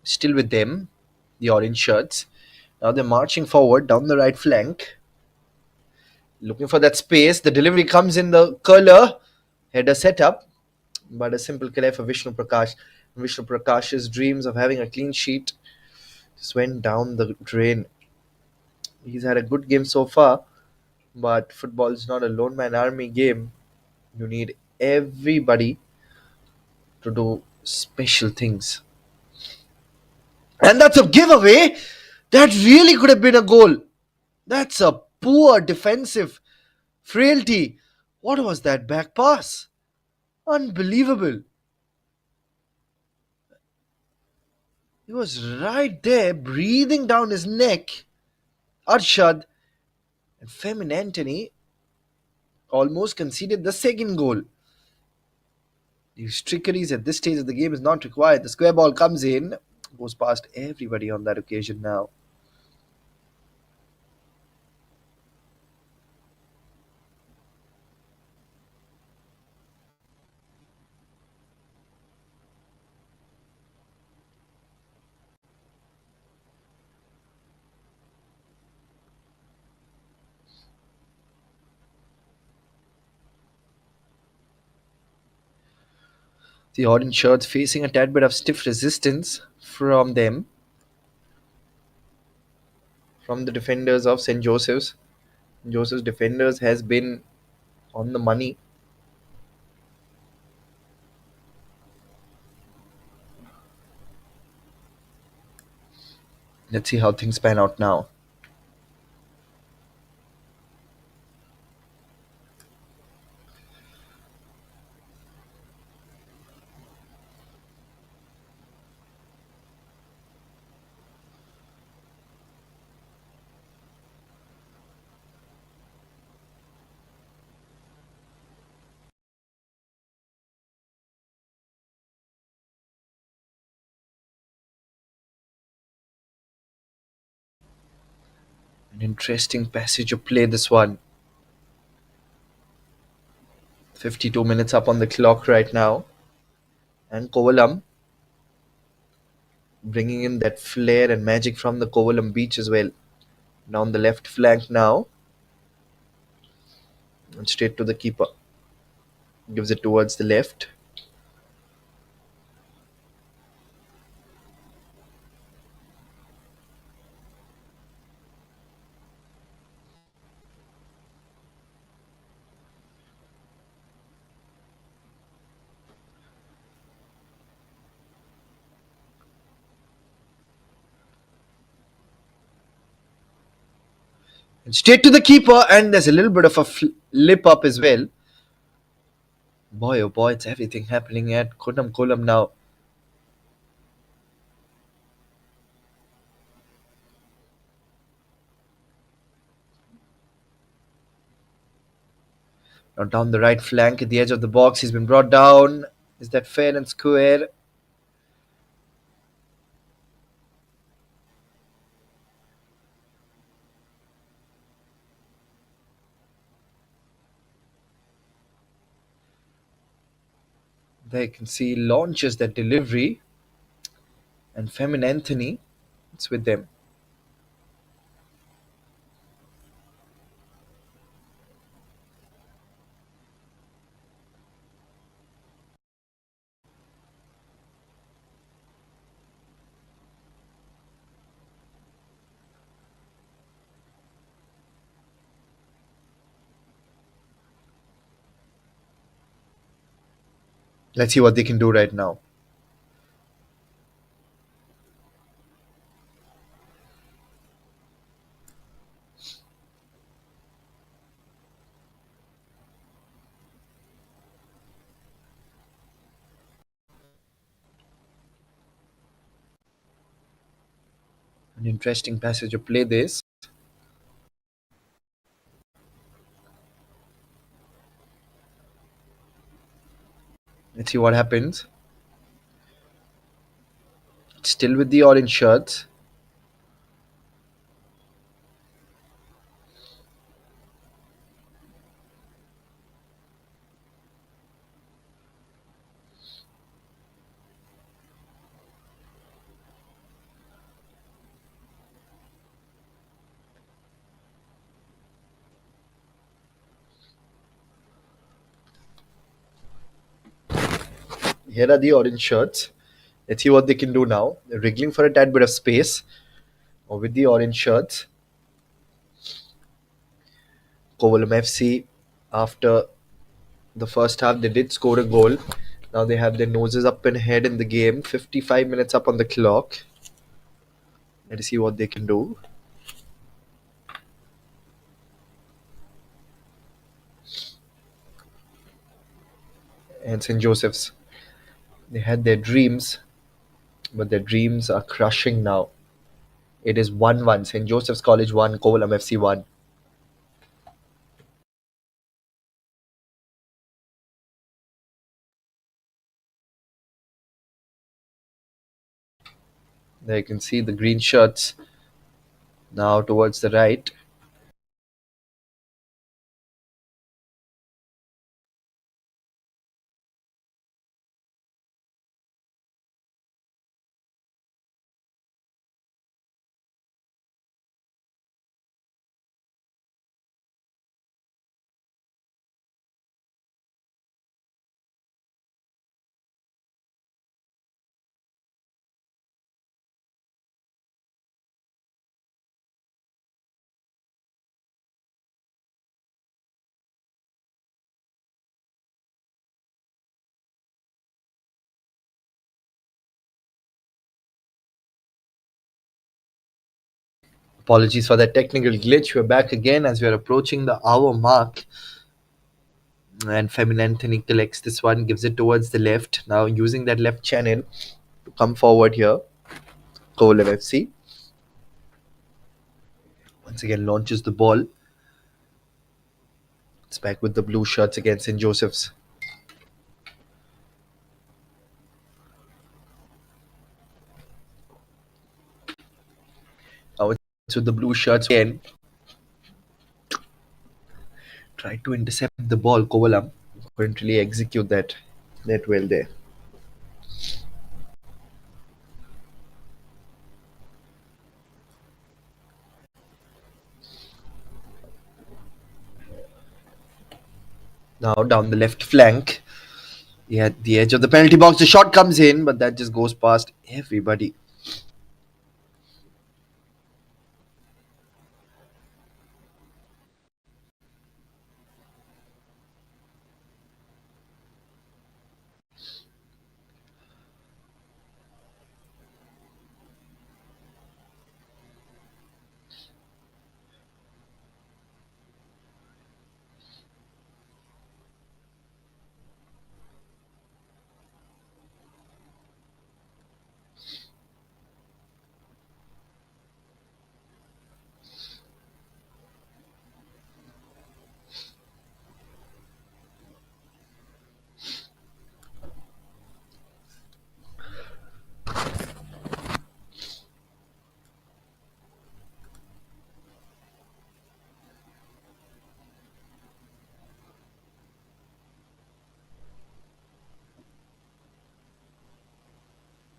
Still with them, the orange shirts. Now they're marching forward down the right flank. Looking for that space. The delivery comes in the curler. Header setup. But a simple clear for Vishnu Prakash. Vishnu Prakash's dreams of having a clean sheet just went down the drain. He's had a good game so far, but football is not a lone man army game. You need everybody to do special things. And that's a giveaway. That really could have been a goal. That's a poor defensive frailty. What was that back pass? Unbelievable. He was right there, breathing down his neck. Arshad and Femin Anthony almost conceded the second goal. These trickeries at this stage of the game is not required. The square ball comes in, goes past everybody on that occasion now. The orange shirts facing a tad bit of stiff resistance from them, from the defenders of St. Joseph's. Joseph's defenders has been on the money. Let's see how things pan out now. An interesting passage of play, this one. 52 minutes up on the clock right now. And Kovalam bringing in that flair and magic from the Kovalam beach as well. Down the left flank now. And straight to the keeper. Gives it towards the left. And straight to the keeper. And there's a little bit of a lip up as well. Boy, oh boy, it's everything happening at Kunam Kolam now. Now down the right flank at the edge of the box. He's been brought down. Is that fair and square? There you can see launches that delivery. And Fem and Anthony, it's with them. Let's see what they can do right now. An interesting passage of play this. Let's see what happens. Still with the orange shirts. Here are the orange shirts. Let's see what they can do now. They're wriggling for a tad bit of space. Or with the orange shirts. Kovalam FC, after the first half, they did score a goal. Now they have their noses up and ahead in the game. 55 minutes up on the clock. Let's see what they can do. And St. Joseph's, they had their dreams, but their dreams are crushing now. It is 1-1. St. Joseph's College 1, Kovalam FC 1. There you can see the green shirts now towards the right. Apologies for that technical glitch. We're back again as we're approaching the hour mark. And Femin Anthony collects this one, gives it towards the left. Now using that left channel to come forward here. Kovalam FC once again launches the ball. It's back with the blue shirts against St. Joseph's. Now it's with the blue shirts again. Tried to intercept the ball. Kovalam couldn't really execute that well there. Now down the left flank. Yeah, at the edge of the penalty box. The shot comes in, but that just goes past everybody.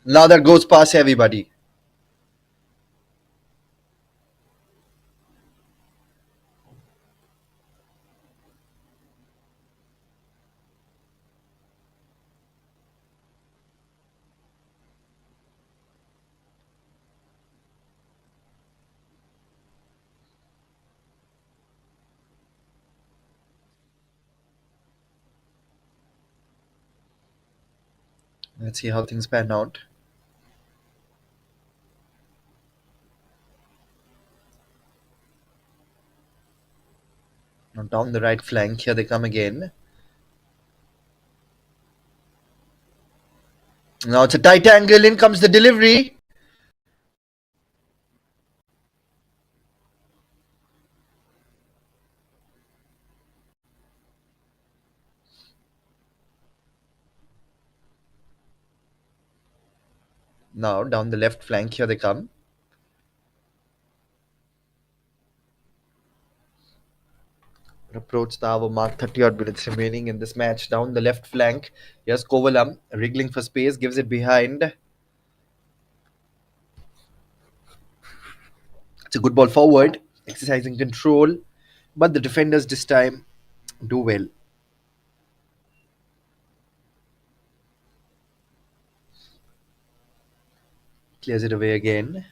Now that goes past everybody. Let's see how things pan out. Now down the right flank, here they come again. Now it's a tight angle, in comes the delivery. Now down the left flank, here they come. Approach the hour mark, 30 odd minutes remaining in this match. Down the left flank, here's Kovalam wriggling for space, gives it behind. It's a good ball forward, exercising control, but the defenders this time do well. Clears it away again.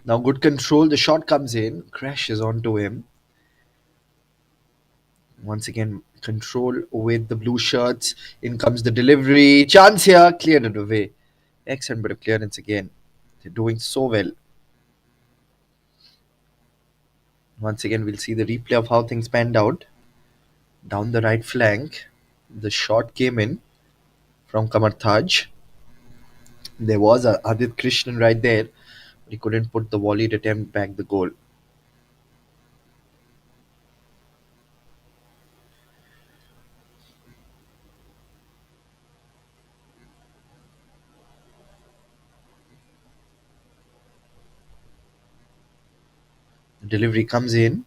Now good control, the shot comes in, crashes onto him. Once again, control with the blue shirts. In comes the delivery. Chance here, cleared it away. Excellent bit of clearance again. They're doing so well. Once again, we'll see the replay of how things panned out. Down the right flank, the shot came in from Kamarthaj. There was a Adit Krishnan right there. He couldn't put the volleyed attempt back the goal. The delivery comes in.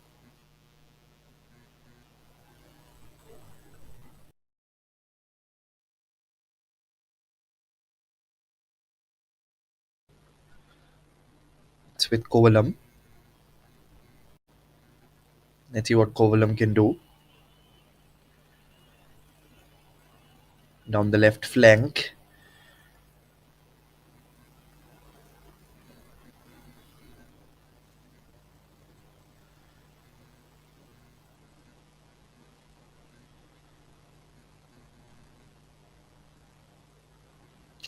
It's with Kovalam. Let's see what Kovalam can do. Down the left flank.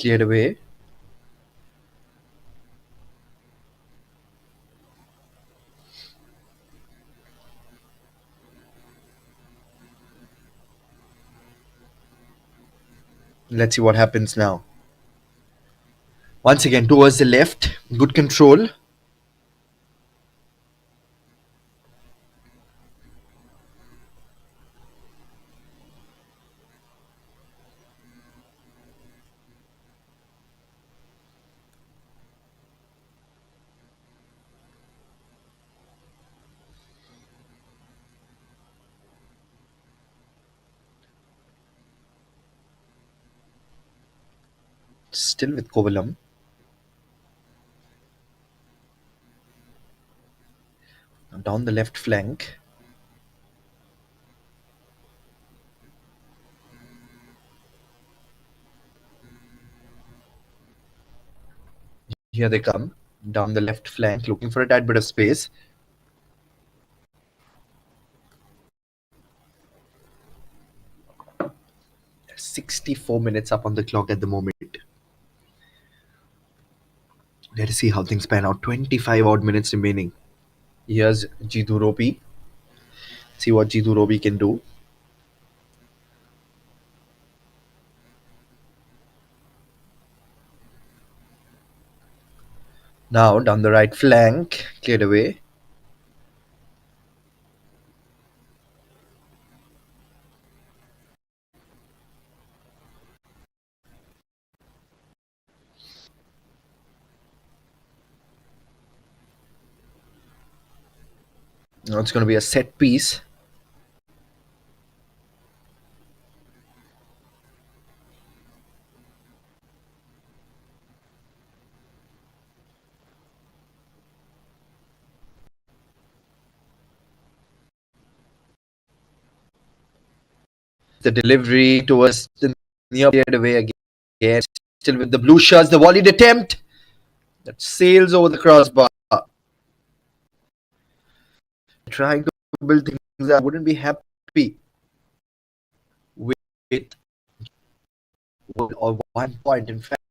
Cleared away. Let's see what happens now. Once again, towards the left. Good control. Still with Kovalam. Down the left flank. Here they come. Down the left flank, looking for a tad bit of space. There's 64 minutes up on the clock at the moment. Let us see how things pan out. 25 odd minutes remaining. Here's Jitu Robi. See what Jitu Robi can do. Now down the right flank, cleared away. Now it's going to be a set piece. the delivery towards the near cleared away again. Still with the blue shirts, the volleyed attempt that sails over the crossbar. Trying to build things up. Wouldn't be happy with or 1 point. In fact,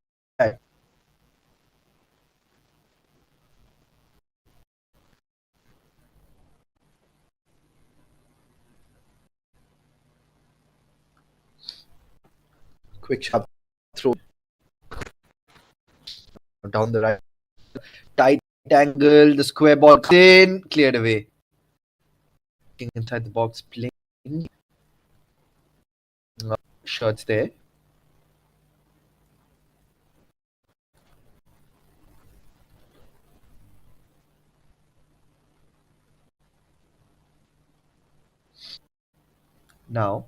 quick sharp throw down the right, tight angle. The square ball in, cleared away. Inside the box, playing shots there. Now,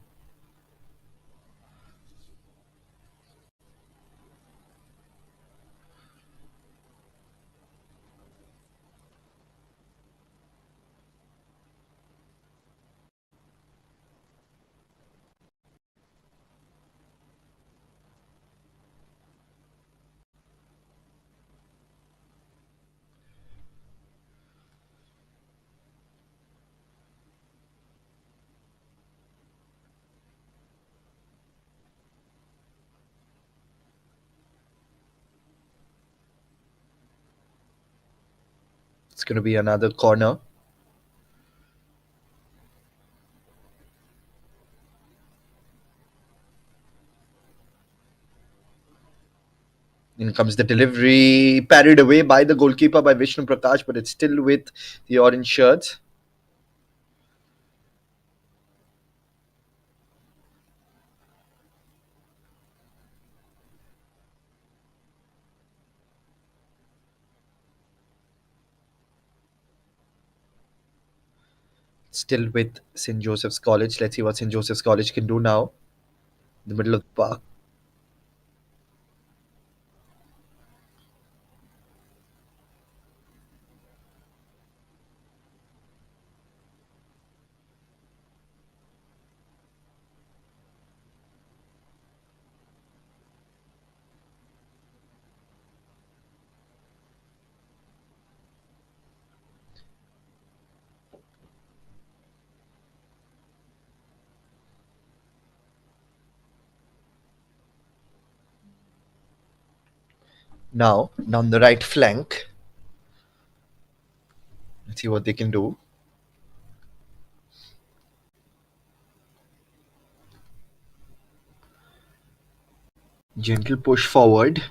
it's going to be another corner. In comes the delivery, parried away by the goalkeeper by Vishnu Prakash, but it's still with the orange shirts. Still with St. Joseph's College. Let's see what St. Joseph's College can do now. In the middle of the park. Now, down the right flank. Let's see what they can do. Gentle push forward.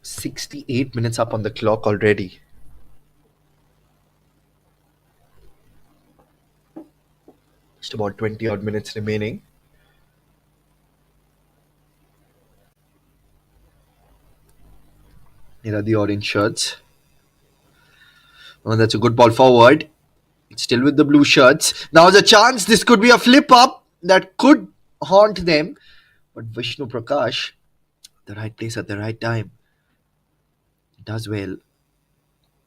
68 minutes up on the clock already. Just about 20 odd minutes remaining. Here are the orange shirts. Oh, that's a good ball forward. It's still with the blue shirts. Now there's a chance this could be a flip up that could haunt them. But Vishnu Prakash, the right place at the right time, does well.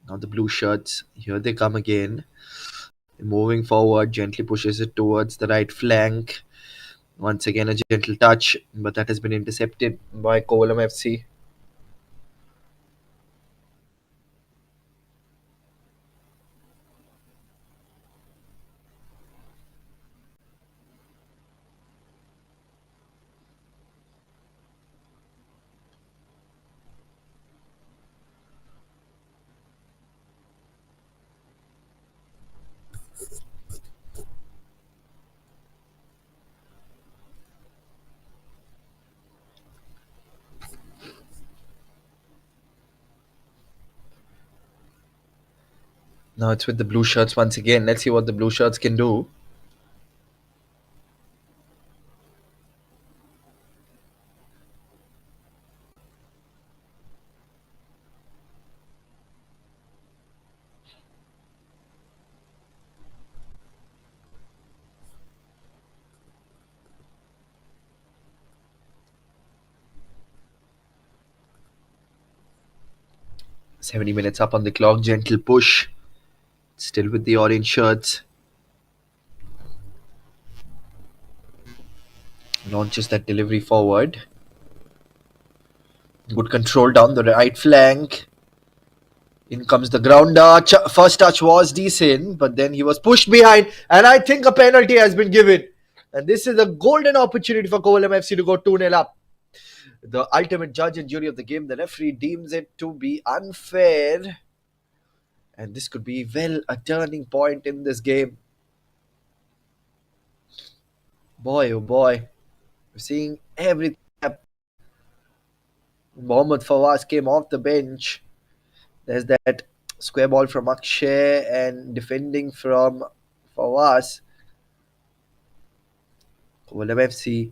Now the blue shirts, here they come again. Moving forward, gently pushes it towards the right flank. Once again, a gentle touch, but that has been intercepted by Kovalam FC. Now it's with the blue shirts once again. Let's see what the blue shirts can do. .70 minutes up on the clock. Gentle push Still with the orange shirts. Launches that delivery forward. Good control down the right flank. In comes the grounder. First touch was decent, but then he was pushed behind, and I think a penalty has been given. And this is a golden opportunity for Kovalam FC to go 2-0 up. The ultimate judge and jury of the game, the referee, deems it to be unfair. And this could be, well, a turning point in this game. Boy, oh boy. We're seeing everything happen. Mohammad Fawaz came off the bench. There's that square ball from Akshay and defending from Fawaz. Kovalam FC.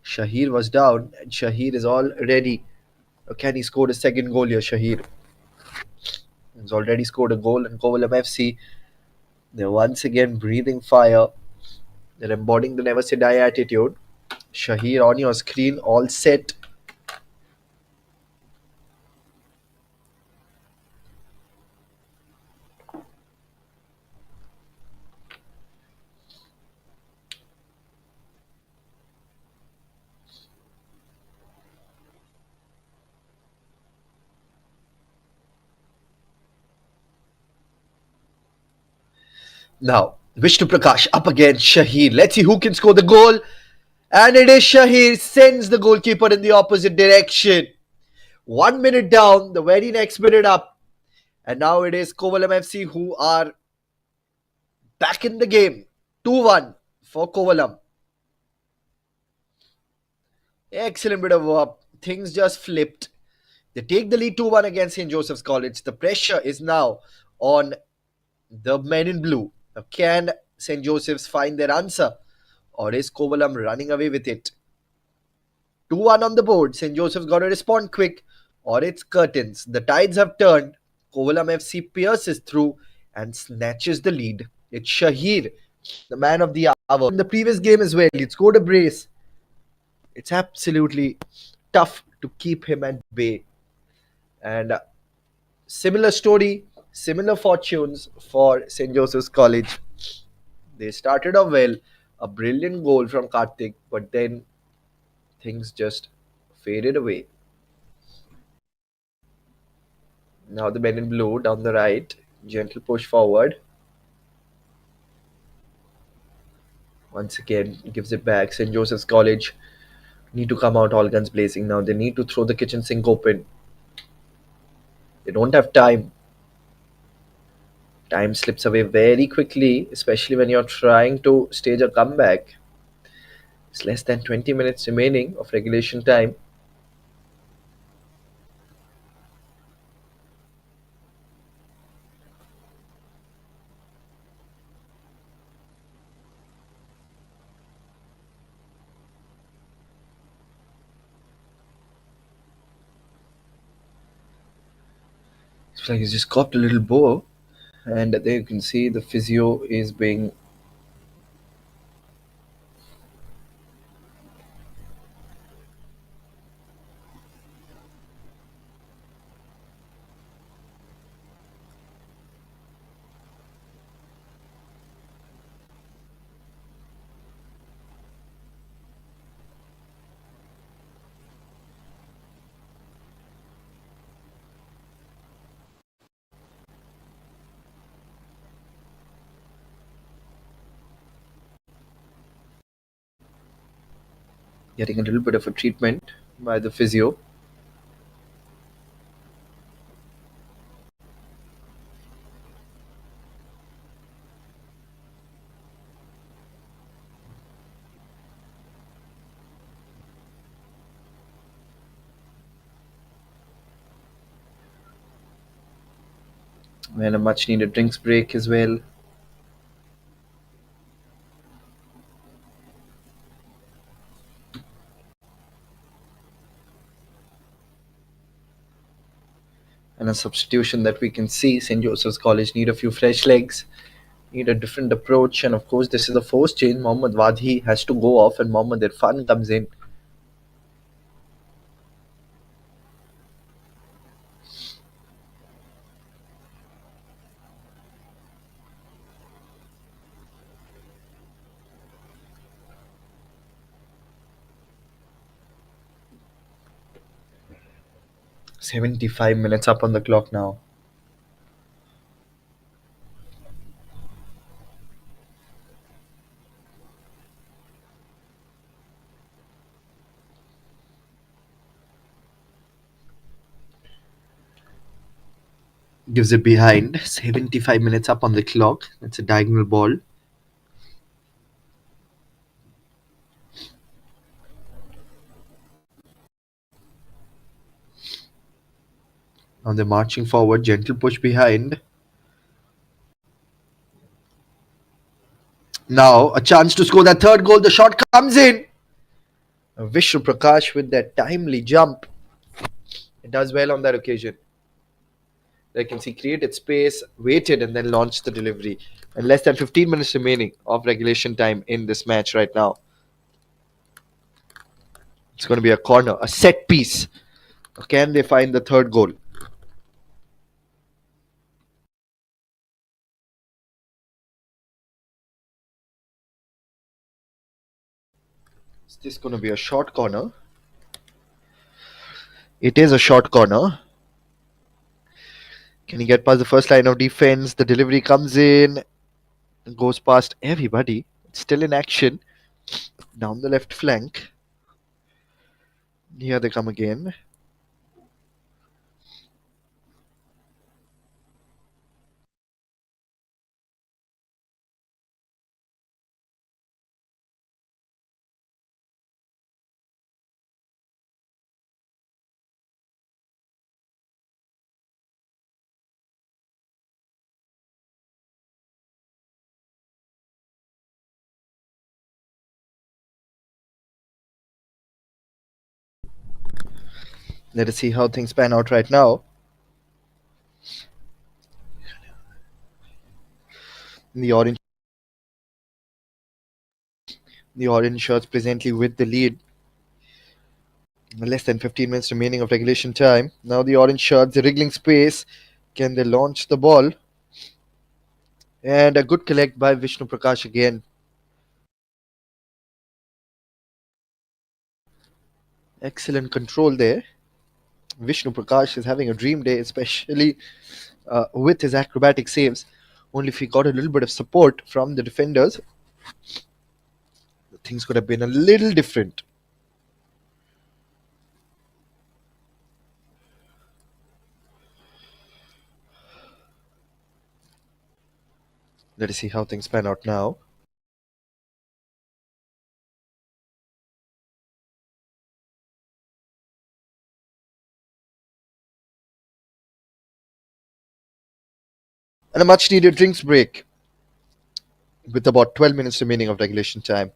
Shahir was down, and Shahir is all ready. Can he score a second goal here, Shahir? He's already scored a goal, and Kovalam FC, they're once again breathing fire. They're embodying the never say die attitude. Shahir on your screen, all set. Now, Vishnu Prakash up against Shahir. Let's see who can score the goal. And it is Shahir, sends the goalkeeper in the opposite direction. 1 minute down, the very next minute up. And now it is Kovalam FC who are back in the game. 2-1 for Kovalam. Excellent bit of work. Things just flipped. They take the lead 2-1 against St. Joseph's College. The pressure is now on the men in blue. Now, can St. Joseph's find their answer? Or is Kovalam running away with it? 2-1 on the board. St. Joseph's got to respond quick, or it's curtains. The tides have turned. Kovalam FC pierces through and snatches the lead. It's Shahir, the man of the hour. In the previous game as well, he scored a brace. It's absolutely tough to keep him at bay. And similar story, similar fortunes for St. Joseph's College. They started off well, a brilliant goal from Karthik, but then things just faded away. Now the men in blue down the right, gentle push forward. Once again, gives it back. St. Joseph's College need to come out all guns blazing now. They need to throw the kitchen sink open. They don't have time. Time slips away very quickly, especially when you're trying to stage a comeback. It's less than 20 minutes remaining of regulation time. It's like he's just copped a little bow, and there you can see the physio is being. Getting a little bit of a treatment by the physio. And a much needed drinks break as well. And a substitution that we can see St. Joseph's College need a few fresh legs, need a different approach. And of course, this is the first change. Mohammad Wadhi has to go off, and Mohammad Irfan comes in. 75 minutes up on the clock now. Gives it behind. 75 minutes up on the clock. That's a diagonal ball. Now they're marching forward. Gentle push behind. Now a chance to score that third goal. The shot comes in. Vishnu Prakash with that timely jump. It does well on that occasion. They can see created space, waited, and then launched the delivery. And less than 15 minutes remaining of regulation time in this match right now. It's going to be a corner, a set piece. Can they find the third goal? Is this going to be a short corner? It is a short corner. Can he get past the first line of defense? The delivery comes in, goes past everybody. It's still in action. Down the left flank. Here they come again. Let us see how things pan out right now. The orange, the orange shirts presently with the lead. Less than 15 minutes remaining of regulation time. Now the orange shirts, the wriggling space. Can they launch the ball? And a good collect by Vishnu Prakash again. Excellent control there. Vishnu Prakash is having a dream day, especially with his acrobatic saves. Only if he got a little bit of support from the defenders, things could have been a little different. Let us see how things pan out now. And a much needed drinks break with about 12 minutes remaining of regulation time.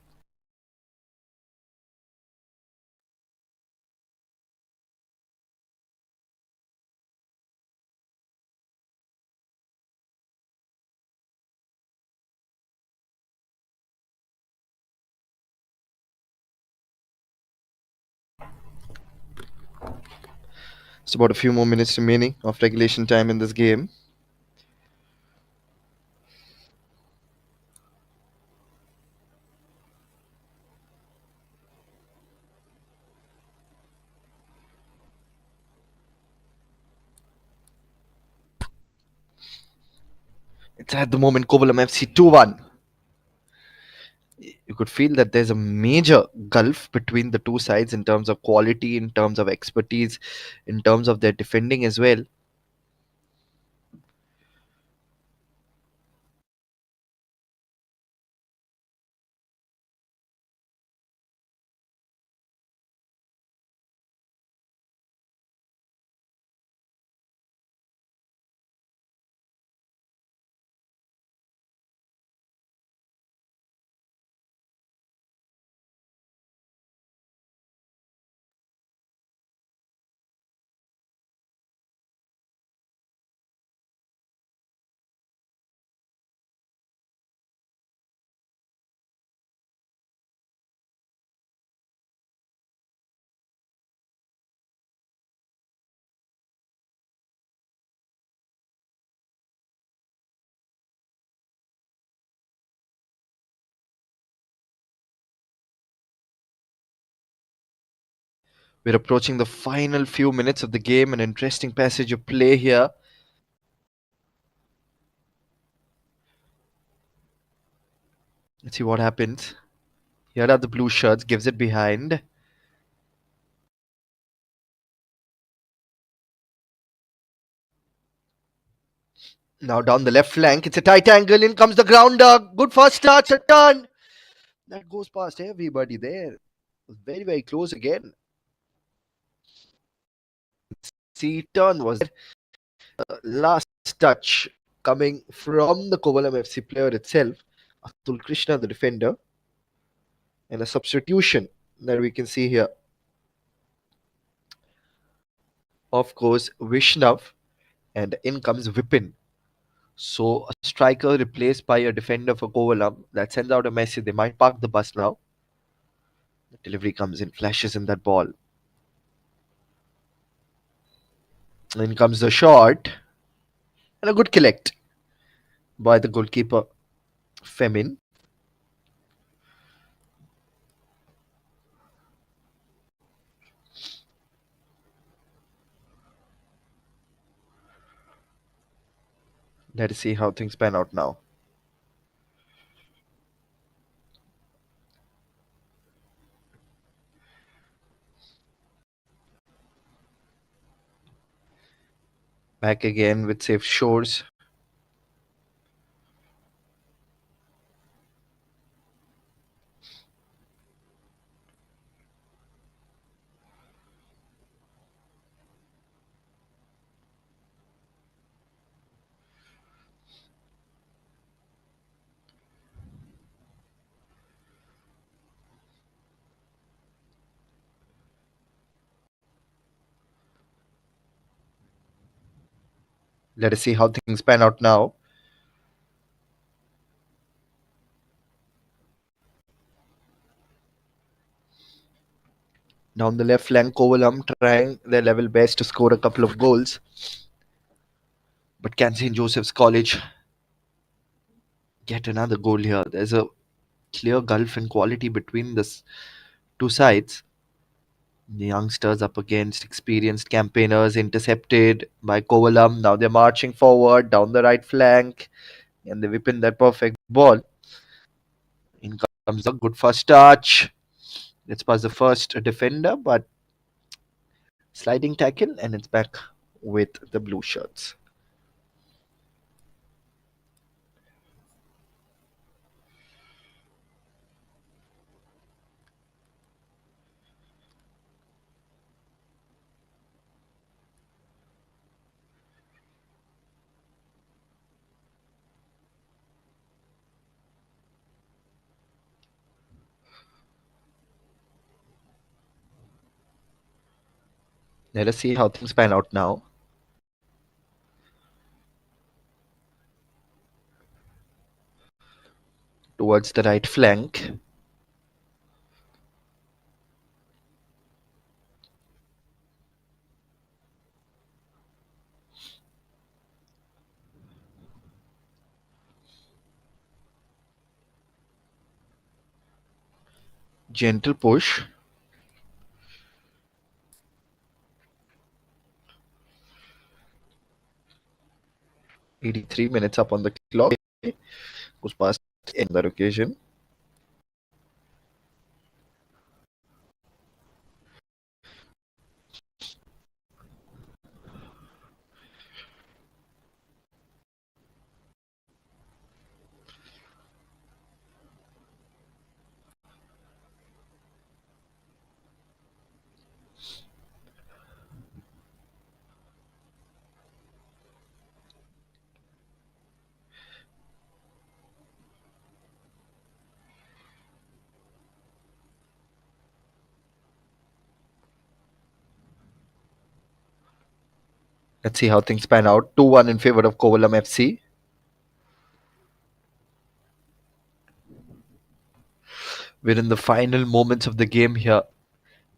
It's about a few more minutes remaining of regulation time in this game. It's at the moment Kovalam FC 2-1. You could feel that there's a major gulf between the two sides in terms of quality, in terms of expertise, in terms of their defending as well. We're approaching the final few minutes of the game. An interesting passage of play here. Let's see what happens. Here are the blue shirts, gives it behind. Now down the left flank, it's a tight angle. In comes the grounder. Good first touch, a turn. That goes past everybody there. Very, very close again. See, turn was last touch coming from the Kovalam FC player itself, Atul Krishna, the defender, and a substitution that we can see here. Of course, Vishnav, and in comes Vipin. So a striker replaced by a defender for Kovalam. That sends out a message. They might park the bus now. The delivery comes in, flashes in that ball. In comes the shot, and a good collect by the goalkeeper, Femin. Let us see how things pan out now. Back again with safe shores. Let us see how things pan out now. Down the left flank, Kovalam trying their level best to score a couple of goals. But can St.Joseph's College get another goal here? There's a clear gulf in quality between the two sides. The youngsters up against experienced campaigners, intercepted by Kovalam. Now they're marching forward down the right flank, and they whip in that perfect ball. In comes a good first touch. It's past the first defender, but sliding tackle, and it's back with the blue shirts. Let us see how things pan out now. Towards the right flank. Gentle push. 83 minutes up on the clock. Goes past in that occasion. Let's see how things pan out. 2-1 in favor of Kovalam FC. We're in the final moments of the game here.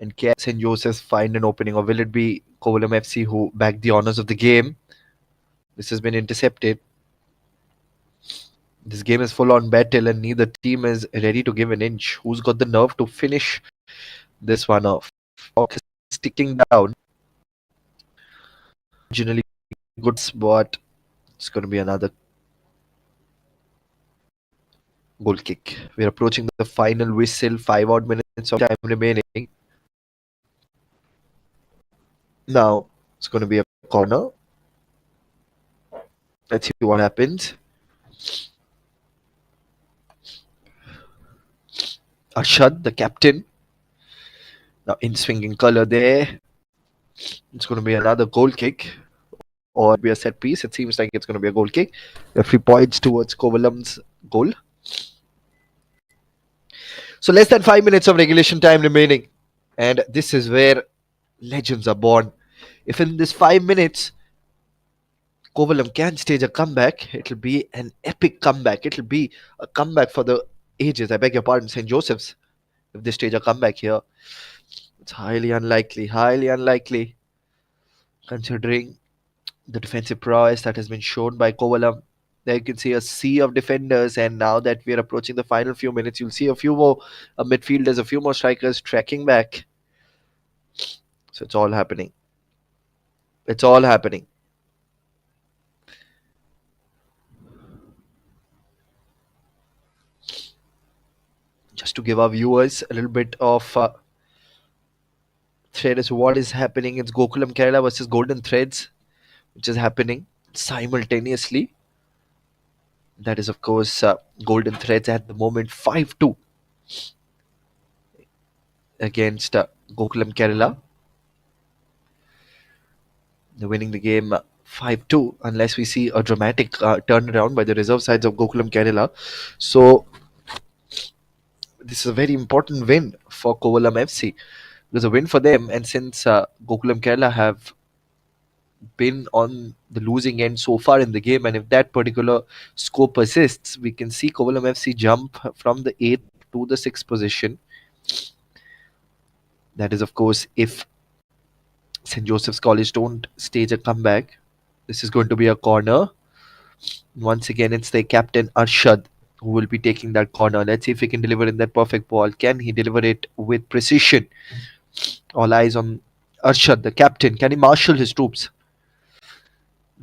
And can St. Joseph's find an opening, or will it be Kovalam FC who back the honours of the game? This has been intercepted. This game is full on battle, and neither team is ready to give an inch. Who's got the nerve to finish this one off? ticking down. Generally good, but it's going to be another goal kick. We're approaching the final whistle. 5 odd minutes of time remaining. Now it's going to be a corner. Let's see what happens. Arshad, the captain, now in swinging colour there. It's going to be another goal kick or be a set piece. It seems like it's going to be a goal kick. Referee points towards Kovalam's goal. So less than 5 minutes of regulation time remaining. And this is where legends are born. If in this 5 minutes Kovalam can stage a comeback, it'll be an epic comeback. It'll be a comeback for the ages. I beg your pardon, St. Joseph's. If they stage a comeback here, it's highly unlikely, considering the defensive prowess that has been shown by Kovalam. There you can see a sea of defenders, and now that we are approaching the final few minutes, you'll see a few more midfielders, a few more strikers tracking back. So it's all happening. It's all happening. Just to give our viewers a little bit of thread as to what is happening, it's Gokulam Kerala versus Golden Threads, which is happening simultaneously. That is, of course, Golden Threads at the moment 5-2 against Gokulam Kerala. They're winning the game 5-2 unless we see a dramatic turnaround by the reserve sides of Gokulam Kerala. So this is a very important win for Kovalam FC. It was a win for them, and since Gokulam Kerala have been on the losing end so far in the game, and if that particular score persists, we can see Kovalam FC jump from the 8th to the 6th position. That is, of course, if St. Joseph's College don't stage a comeback. This is going to be a corner. Once again, it's the captain Arshad who will be taking that corner. Let's see if he can deliver in that perfect ball. Can he deliver it with precision? All eyes on Arshad, the captain. Can he marshal his troops?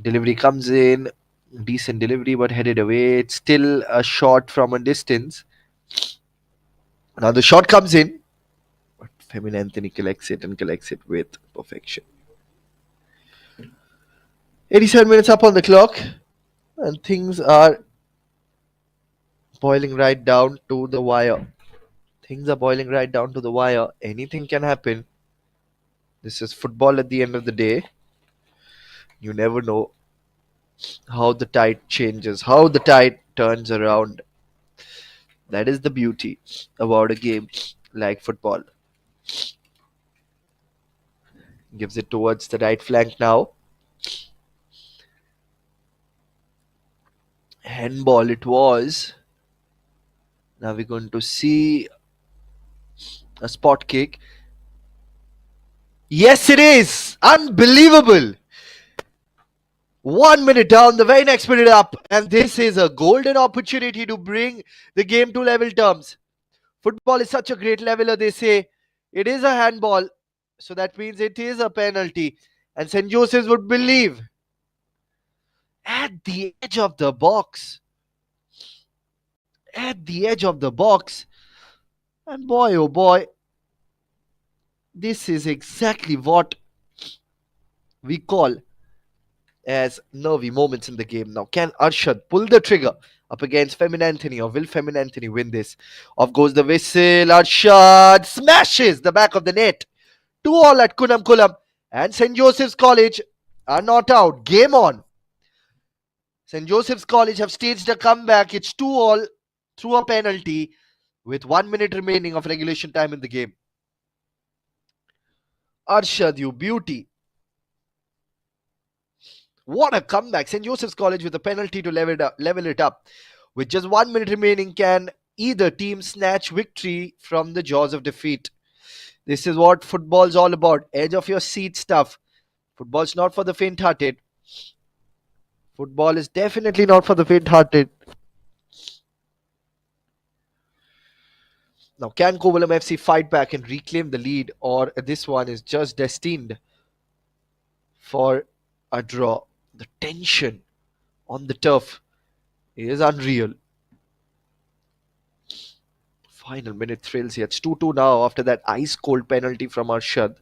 Delivery comes in. Decent delivery, but headed away. It's still a shot from a distance. Now the shot comes in. But Femin Anthony collects it and collects it with perfection. 87 minutes up on the clock. And things are boiling right down to the wire. Things are boiling right down to the wire. Anything can happen. This is football at the end of the day. You never know how the tide changes, how the tide turns around. That is the beauty about a game like football. Gives it towards the right flank now. Handball it was. Now we're going to see a spot kick. Yes, it is! Unbelievable! 1 minute down, the very next minute up, and this is a golden opportunity to bring the game to level terms. Football is such a great leveler, they say. It is a handball, so that means it is a penalty. And St. Joseph's would believe. At the edge of the box. At the edge of the box. And boy, oh boy, this is exactly what we call as nervy moments in the game. Now, can Arshad pull the trigger up against Femin Anthony, or will Femin Anthony win this? Off goes the whistle. Arshad smashes the back of the net. 2-all at Kulam, and St. Joseph's College are not out. Game on. St. Joseph's College have staged a comeback. It's 2-all through a penalty with 1 minute remaining of regulation time in the game. Arshad, you beauty. What a comeback. St. Joseph's College with a penalty to level it up. With just 1 minute remaining, can either team snatch victory from the jaws of defeat? This is what football's all about. Edge of your seat stuff. Football's not for the faint-hearted. Football is definitely not for the faint-hearted. Now, can Kovalam FC fight back and reclaim the lead, or this one is just destined for a draw? The tension on the turf is unreal. Final minute thrills here. It's 2-2 now after that ice cold penalty from Arshad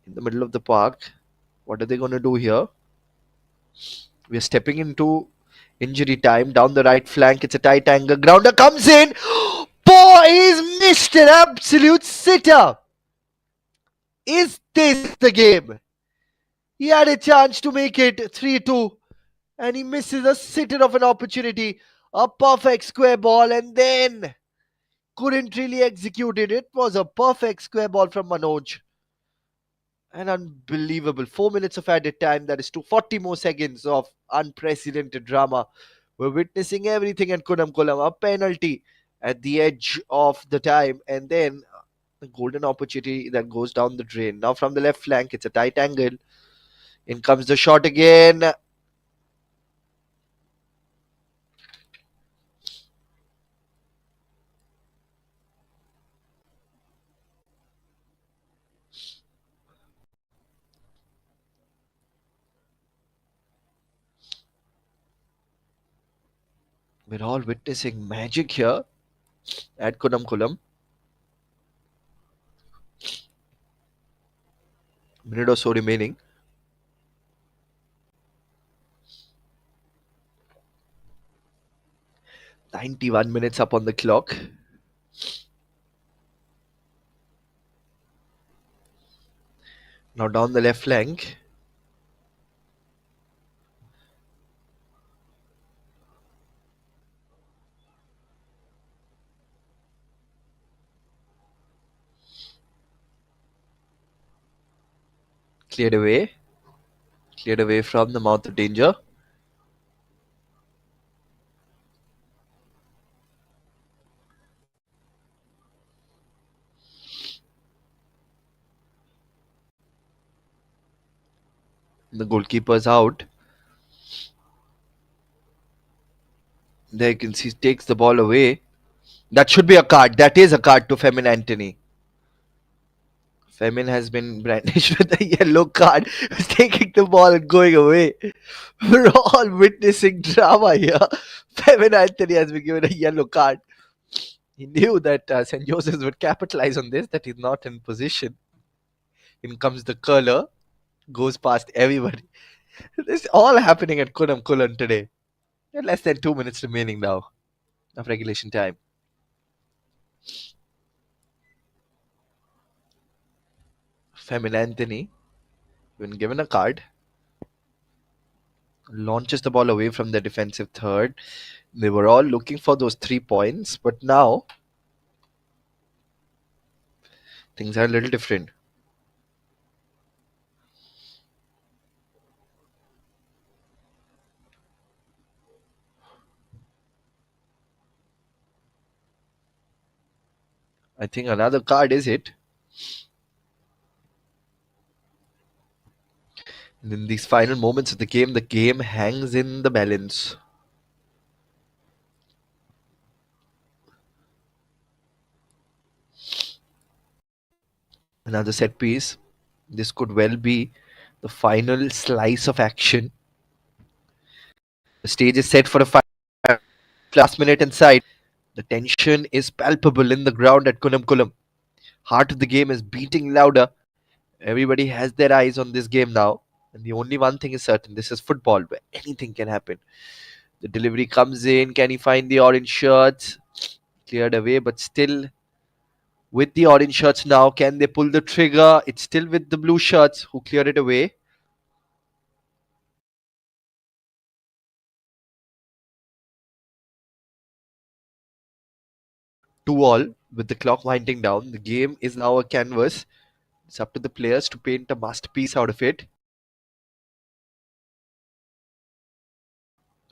in the middle of the park. What are they going to do here? We're stepping into injury time down the right flank. It's a tight angle. Grounder comes in. Boy, he's missed an absolute sitter. Is this the game? He had a chance to make it 3-2 and he misses a sitter of an opportunity. A perfect square ball and then couldn't really execute it. It was a perfect square ball from Manoj. An unbelievable 4 minutes of added time. That is 240 more seconds of unprecedented drama. We're witnessing everything at Kunam Kulam. A penalty at the edge of the time, and then the golden opportunity that goes down the drain. Now from the left flank, it's a tight angle. In comes the shot again. We're all witnessing magic here at Kunam Kulam. Minute or so remaining. 91 minutes up on the clock. Now down the left flank. Cleared away. Cleared away from the mouth of danger. The goalkeeper's out. There you can see takes the ball away. That should be a card. That is a card to Femin Anthony. Femin has been brandished with a yellow card. He's taking the ball and going away. We're all witnessing drama here. Femin Anthony has been given a yellow card. He knew that St. Joseph's would capitalize on this, that he's not in position. In comes the curler, goes past everybody. This is all happening at Kunam Kulan today. Less than 2 minutes remaining now of regulation time. Femin Anthony, when given a card, launches the ball away from the defensive third. They were all looking for those 3 points, but now things are a little different. I think another card is it. And in these final moments of the game hangs in the balance. Another set piece. This could well be the final slice of action. The stage is set for a final last minute inside. The tension is palpable in the ground at Kunam Kulam. Heart of the game is beating louder. Everybody has their eyes on this game now. And the only one thing is certain, this is football where anything can happen. The delivery comes in. Can he find the orange shirts? Cleared away, but still with the orange shirts now. Can they pull the trigger? It's still with the blue shirts who cleared it away. Two all with the clock winding down. The game is now a canvas. It's up to the players to paint a masterpiece out of it.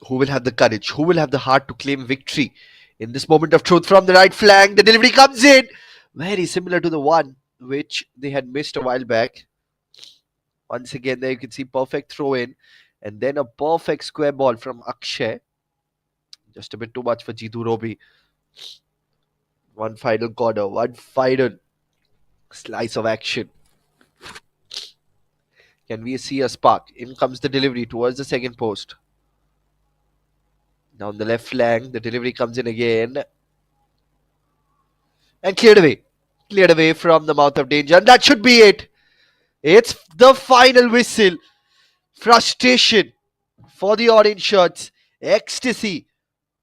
Who will have the courage? Who will have the heart to claim victory in this moment of truth from the right flank? The delivery comes in. Very similar to the one which they had missed a while back. Once again, there you can see perfect throw in and then a perfect square ball from Akshay. Just a bit too much for Jitu Robi. One final corner, one final slice of action. Can we see a spark? In comes the delivery towards the second post. Down the left flank, the delivery comes in again and cleared away. Cleared away from the mouth of danger, and that should be it. It's the final whistle. Frustration for the orange shirts, ecstasy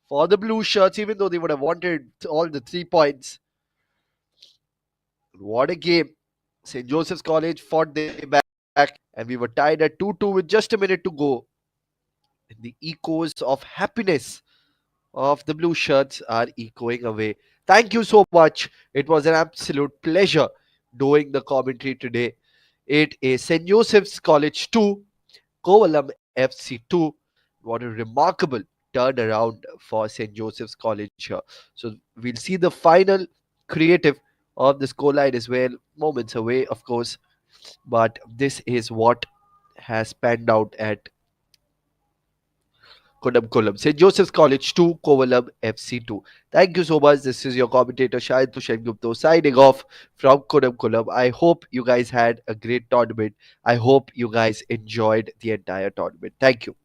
for the blue shirts, even though they would have wanted all the 3 points. What a game. St. Joseph's College fought their way back, and we were tied at 2-2 with just a minute to go. The echoes of happiness of the blue shirts are echoing away. Thank you so much. It was an absolute pleasure doing the commentary today. It is St. Joseph's College 2, Kovalam FC 2. What a remarkable turnaround for St. Joseph's College here. So we'll see the final creative of the scoreline as well. Moments away, of course. But this is what has panned out at Kodam. St. Joseph's College 2, Kovalam FC 2. Thank you so much. This is your commentator Shahid Tushen Gupta signing off from Kodam. I hope you guys had a great tournament. I hope you guys enjoyed the entire tournament. Thank you.